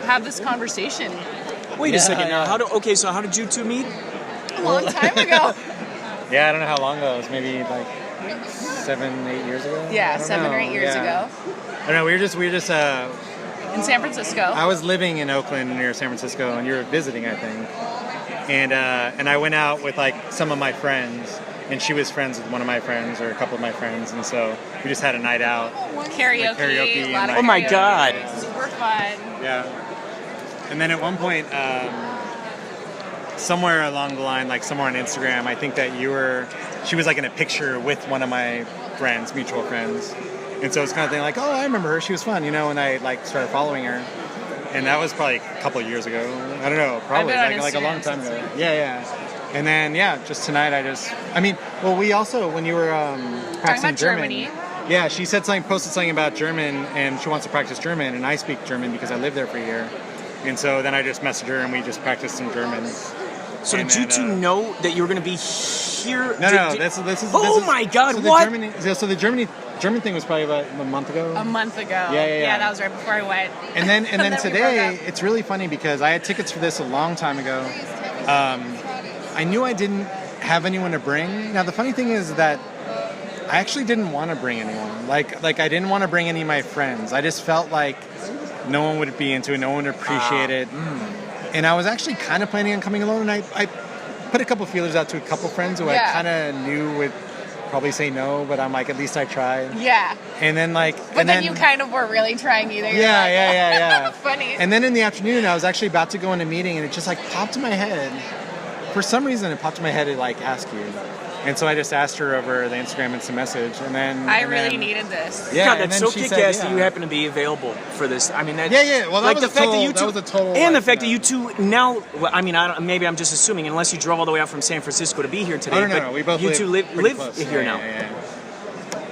have this conversation. Wait a second now. So how did you two meet? A long time ago. Yeah, I don't know how long ago. It was maybe like 7, 8 years ago. Yeah, 7 or 8 years ago. I don't know. We were just in San Francisco. I was living in Oakland near San Francisco, and you were visiting, I think. And I went out with like some of my friends, and she was friends with one of my friends or a couple of my friends, and so we just had a night out. Karaoke. A lot of oh my God. Super fun. Yeah. And then at one point, somewhere along the line, like somewhere on Instagram, I think that she was like in a picture with one of my friends, mutual friends. And so it's kind of thing like, oh, I remember her, she was fun, and I like started following her. And that was probably a couple of years ago. I don't know, probably like a long time ago. Yeah. And then, just tonight we also, when you were practicing German. Yeah, she said posted something about German, and she wants to practice German, and I speak German because I lived there for a year. And so then I just messaged her, and we just practiced some German. So did you two know that you were going to be here? No, this is. Oh my God! So what? The German thing was probably about a month ago. A month ago. Yeah, that was right before I went. And then today, it's really funny because I had tickets for this a long time ago. I knew I didn't have anyone to bring. Now the funny thing is that I actually didn't want to bring anyone. Like I didn't want to bring any of my friends. I just felt like no one would be into it. No one would appreciate it. And I was actually kind of planning on coming alone, and I put a couple feelers out to a couple friends who I kind of knew would probably say no, but I'm like, at least I tried. Yeah. And then But then you kind of weren't really trying either. Yeah. Funny. And then in the afternoon, I was actually about to go in a meeting, and it just like popped in my head. For some reason, it popped in my head to like ask you. And so I just asked her over the Instagram instant message, and then I really needed this. Yeah, God, that's so kick-ass that you happen to be available for this. I mean, that Well, that was a total. And the fact that you two now. Well, I mean, maybe I'm just assuming, unless you drove all the way out from San Francisco to be here today. No, we both you two live close. here now. Yeah.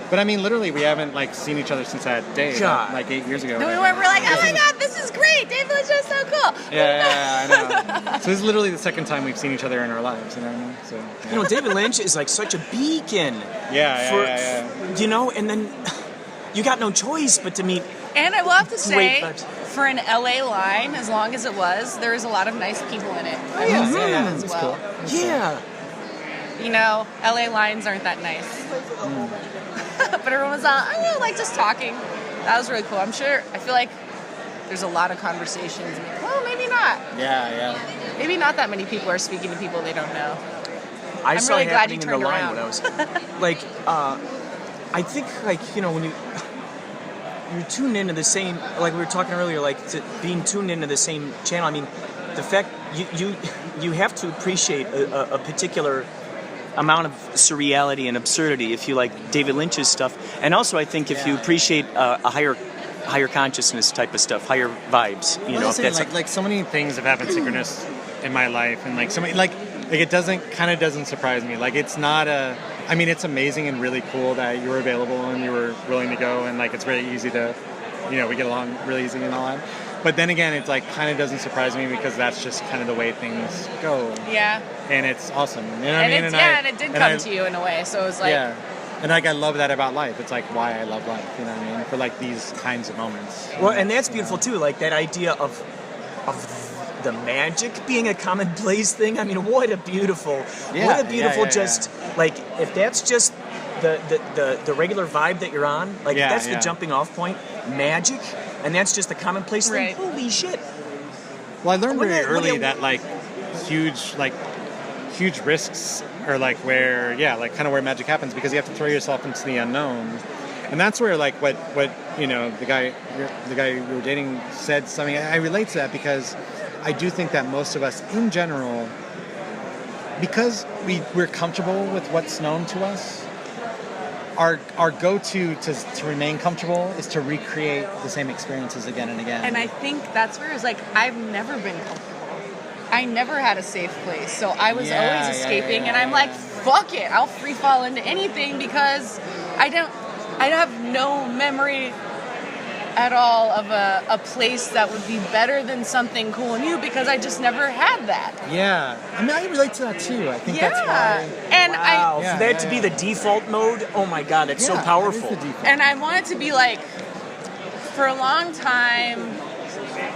But I mean, literally, we haven't like seen each other since that day, like 8 years ago. No, we're like, oh my God, this is great. David Lynch is so cool. Yeah, I know. So this is literally the second time we've seen each other in our lives, you know what I mean? So David Lynch is like such a beacon. Yeah. And then you got no choice but to meet. And I will have to say, for an LA line, as long as it was, there was a lot of nice people in it. Oh yeah, as well. Cool. Yeah. You know, LA lines aren't that nice. But everyone was like just talking. That was really cool. I feel like there's a lot of conversations. Well, maybe not. Yeah. Maybe not that many people are speaking to people they don't know. I'm really glad you in turned the line around. when I was like, I think when you're tuned into the same, like we were talking earlier, like being tuned into the same channel. I mean, the fact you have to appreciate a particular amount of surreality and absurdity if you like David Lynch's stuff, and also I think if you appreciate a higher consciousness type of stuff, higher vibes, if that's like so many things have happened synchronous in my life, and like so many like it doesn't surprise me. Like it's not it's amazing and really cool that you were available and you were willing to go, and like it's really easy to we get along really easy and all that. But then again, it's like kind of doesn't surprise me because that's just kind of the way things go. Yeah. And it's awesome. You know what I mean? And it did come to you in a way. So it was like. Yeah. And like I love that about life. It's like why I love life. You know what I mean? For like these kinds of moments. Well, and that's beautiful too. Like that idea of the magic being a commonplace thing. I mean, what a beautiful like if that's just the regular vibe that you're on, like if that's the jumping off point, magic, and that's just the commonplace thing. Holy shit! Well, I learned very early that like huge risks are like where magic happens because you have to throw yourself into the unknown. And that's where like what the guy you were dating said something. I relate to that because I do think that most of us in general, because we're comfortable with what's known to us, our go-to to remain comfortable is to recreate the same experiences again and again. And I think that's where it's like, I've never been comfortable. I never had a safe place. So I was always escaping, and I'm like, fuck it. I'll free fall into anything because I have no memory at all of a place that would be better than something cool and new because I just never had that. Yeah. I mean, I relate to that too. I think that's why. And wow. For that to be the default mode, oh my God, that's so powerful. And I want it to be like, for a long time,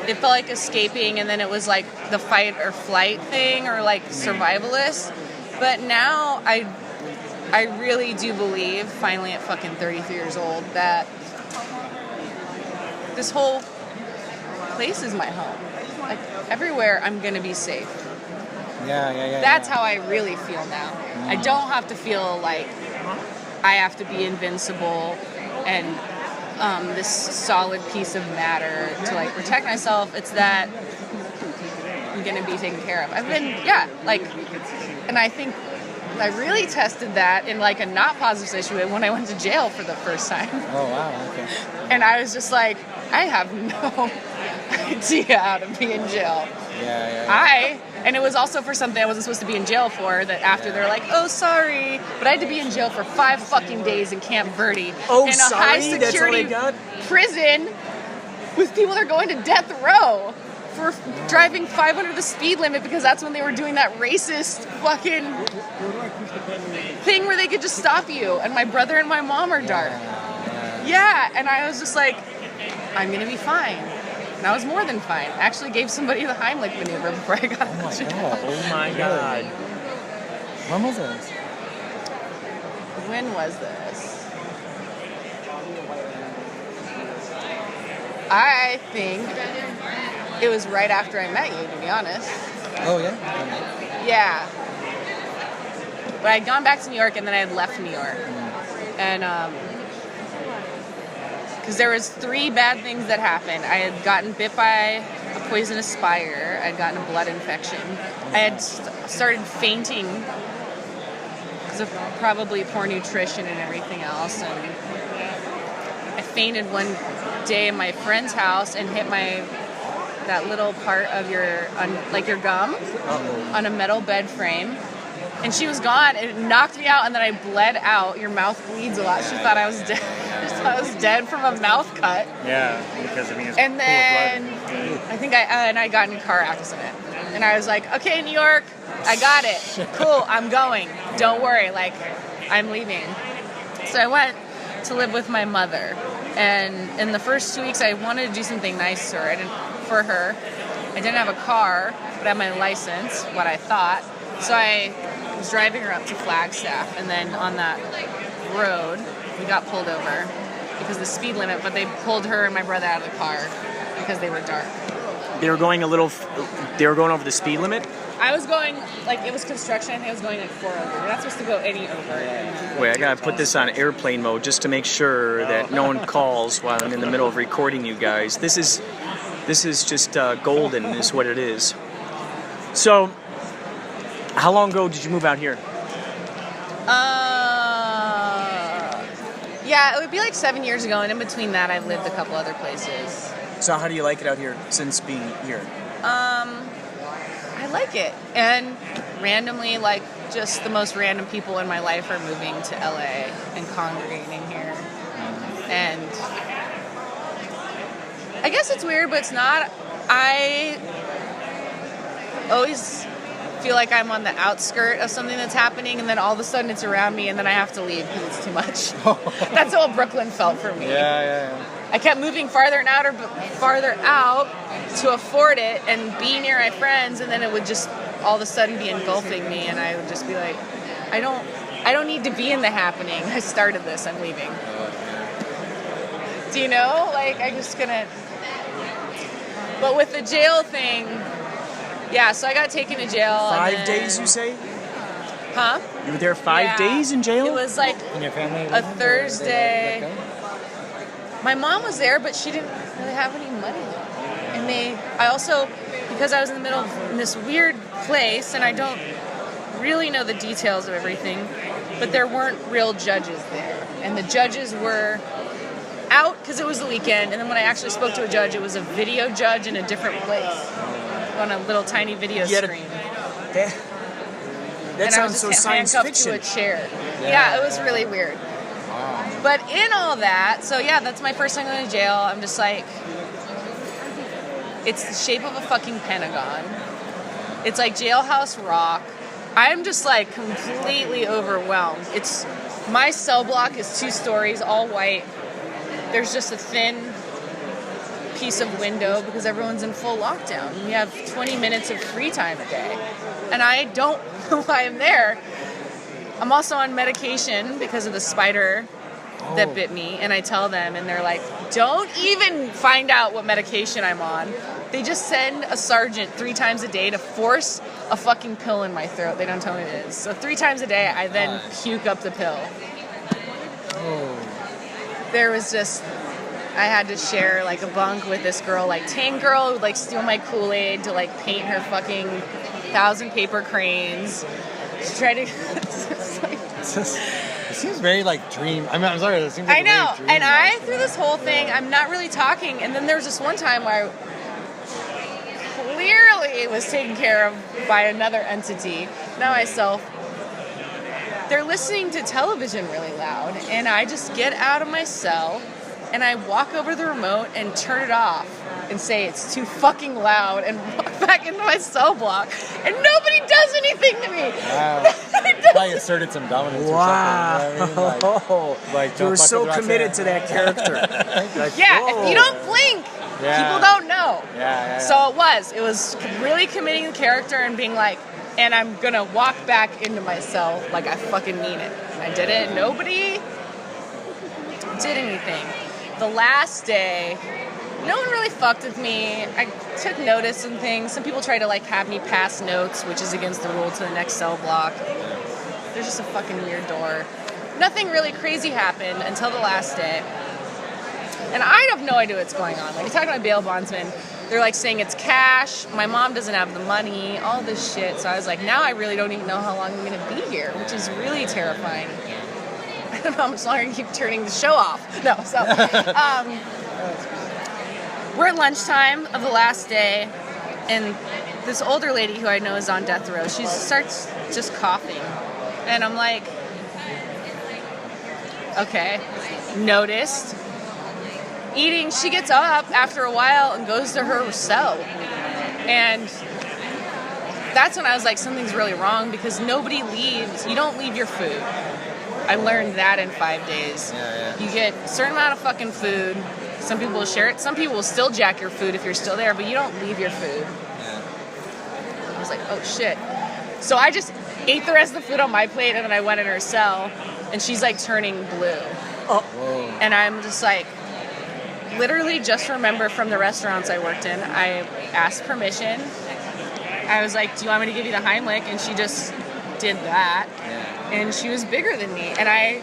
it felt like escaping, and then it was like the fight or flight thing, or like survivalist. But now I really do believe, finally at fucking 33 years old, that this whole place is my home. Like, everywhere I'm going to be safe. Yeah. That's how I really feel now. I don't have to feel like I have to be invincible and this solid piece of matter to like protect myself. It's that I'm going to be taken care of. I've been, and I think I really tested that in like a not positive situation when I went to jail for the first time. Oh, wow, okay. And I was just like, I have no idea how to be in jail. Yeah. And it was also for something I wasn't supposed to be in jail for, that after they're like, oh, sorry, but I had to be in jail for 5 fucking days in Camp Verde. Oh, in a sorry? high That's all they security got? prison with people that are going to death row for driving 5 under the speed limit, because that's when they were doing that racist fucking thing where they could just stop you. And my brother and my mom are dark. Yeah, and I was just like, I'm going to be fine. And I was more than fine. I actually gave somebody the Heimlich maneuver before I got out of jail. Oh my God. When was this? When was this? I think it was right after I met you, to be honest. Oh, yeah? Yeah. But I'd gone back to New York, and then I had left New York. And, because there was 3 bad things that happened. I had gotten bit by a poisonous spider. I'd gotten a blood infection. I had started fainting because of probably poor nutrition and everything else. And I fainted one day in my friend's house and hit that little part of your gum on a metal bed frame. And she was gone, and it knocked me out, and then I bled out. Your mouth bleeds a lot. She thought I was dead. She thought I was dead from a mouth cut. Yeah, because I mean, it's and then I think I got in a car accident. And I was like, okay, New York, I got it. Cool, I'm going. Don't worry, like, I'm leaving. So I went to live with my mother. And in the first 2 weeks, I wanted to do something nice for her. I didn't have a car, but I had my license, what I thought. So I was driving her up to Flagstaff, and then on that road, we got pulled over because of the speed limit, but they pulled her and my brother out of the car because they were dark. They were going over the speed limit? I was going, like, it was construction, I think I was going like 4 over. You're not supposed to go any over. Wait, I gotta put this on airplane mode just to make sure that no one calls while I'm in the middle of recording you guys. This is just golden is what it is. So, how long ago did you move out here? Yeah, it would be like 7 years ago, and in between that, I've lived a couple other places. So how do you like it out here since being here? I like it. And randomly, like, just the most random people in my life are moving to LA and congregating here. And I guess it's weird, but it's not. I always feel like I'm on the outskirt of something that's happening, and then all of a sudden it's around me, and then I have to leave because it's too much. That's how Brooklyn felt for me. Yeah. I kept moving farther and farther out to afford it and be near my friends, and then it would just all of a sudden be engulfing me, and I would just be like, I don't need to be in the happening. I started this. I'm leaving. Do you know? Like, I'm just gonna. But with the jail thing. Yeah, so I got taken to jail. 5 days, you say? Huh? You were there 5 days in jail? It was like And your family a Thursday. my mom was there, but she didn't really have any money. And I also, because I was in the middle of this weird place, and I don't really know the details of everything, but there weren't real judges there. And the judges were out because it was the weekend, and then when I actually spoke to a judge, it was a video judge in a different place on a little tiny video screen. That sounds so science fiction. To a chair. Yeah, it was really weird. Wow. But in all that, so yeah, that's my first time going to jail. I'm just like, it's the shape of a fucking pentagon. It's like Jailhouse Rock. I'm just like completely overwhelmed. My cell block is 2 stories, all white. There's just a thin piece of window because everyone's in full lockdown. We have 20 minutes of free time a day. And I don't know why I'm there. I'm also on medication because of the spider that bit me. And I tell them, and they're like, don't even find out what medication I'm on. They just send a sergeant 3 times a day to force a fucking pill in my throat. They don't tell me what it is. So 3 times a day, I then puke up the pill. There was just, I had to share like a bunk with this girl, like Tang girl, who would like steal my Kool-Aid to like paint her fucking 1,000 paper cranes. She tried to. It seems very like dream. I'm sorry. It seems like I know, very dream and I through this whole thing, I'm not really talking, and then there was this one time where I clearly was taken care of by another entity, not myself. They're listening to television really loud, and I just get out of my cell, and I walk over to the remote and turn it off and say it's too fucking loud and walk back into my cell block, and nobody does anything to me. Wow. Probably asserted some dominance or something. You know what I mean? Like you were so committed to that character. Like, if you don't blink, people don't know. So it was really committing the character and being like, and I'm gonna walk back into my cell like I fucking mean it. And I did it, and nobody did anything. The last day, no one really fucked with me. I took notice of things. Some people tried to like have me pass notes, which is against the rule, to the next cell block. There's just a fucking weird door. Nothing really crazy happened until the last day. And I have no idea what's going on. Like, I talked to my bail bondsman. They're like saying it's cash. My mom doesn't have the money. All this shit. So I was like, now I really don't even know how long I'm going to be here, which is really terrifying. I don't know how much longer I keep turning the show off. No, so we're at lunchtime of the last day, and this older lady who I know is on death row, she starts just coughing. And I'm like, okay, noticed. Eating, she gets up after a while and goes to her cell. And that's when I was like, something's really wrong, because nobody leaves. You don't leave your food. I learned that in 5 days. You get a certain amount of fucking food. Some people will share it. Some people will still jack your food if you're still there, but you don't leave your food. I was like, oh shit. So I just ate the rest of the food on my plate, and then I went in her cell, and she's like turning blue. And I'm just like, literally just remember from the restaurants I worked in, I asked permission. I was like, do you want me to give you the Heimlich? And she just did that. And she was bigger than me. And I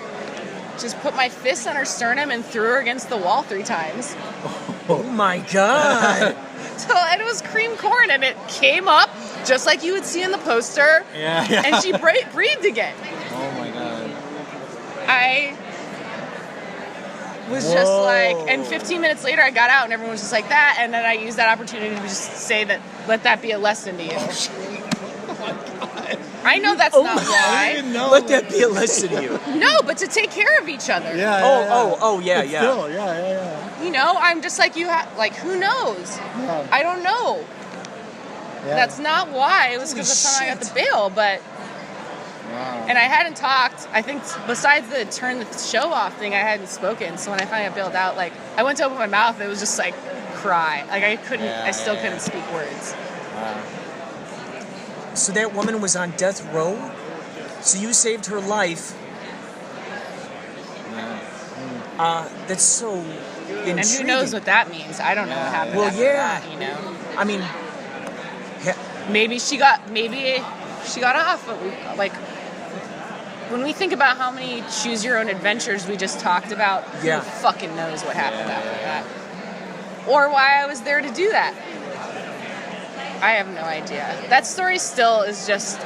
just put my fist on her sternum and threw her against the wall 3 times. Oh my God. And it was cream corn, and it came up just like you would see in the poster. And she breathed again. Oh my God. I was just like, and 15 minutes later I got out and everyone was just like that, and then I used that opportunity to just say that, let that be a lesson to you. I know that's not why. Let that be a lesson to you. No, but to take care of each other. Yeah. Still, You know, I'm just like, like, who knows? I don't know. That's not why. It was because of the time I got the bail, but... And I hadn't talked, I think, besides the turn the show off thing, I hadn't spoken. So when I finally got bailed out, like, I went to open my mouth, it was just like, cry. Like, I still couldn't speak words. So that woman was on death row? So you saved her life? That's so intriguing. And who knows what that means? I don't know what happened after that, you know? I mean... Maybe she got off, but when we think about how many choose your own adventures we just talked about, Yeah. who fucking knows what happened after that? Or why I was there to do that. I have no idea. That story still is just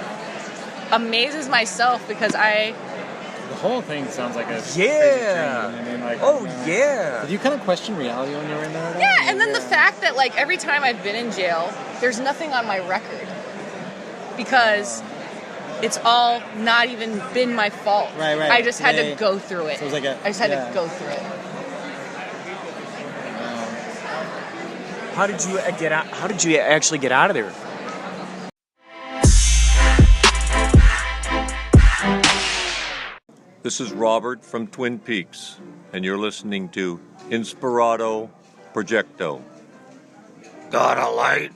amazes myself because The whole thing sounds like a crazy Yeah. dream. I mean, like, Oh, yeah. Did you kind of question reality when you were in there? Yeah, and then the fact that like every time I've been in jail, there's nothing on my record because it's all not even been my fault. Right. I just had They- to go through it. So it was like I just had to go through it. How did you get out? How did you actually get out of there? This is Robert from Twin Peaks, and you're listening to Inspirado Projecto. Got a light?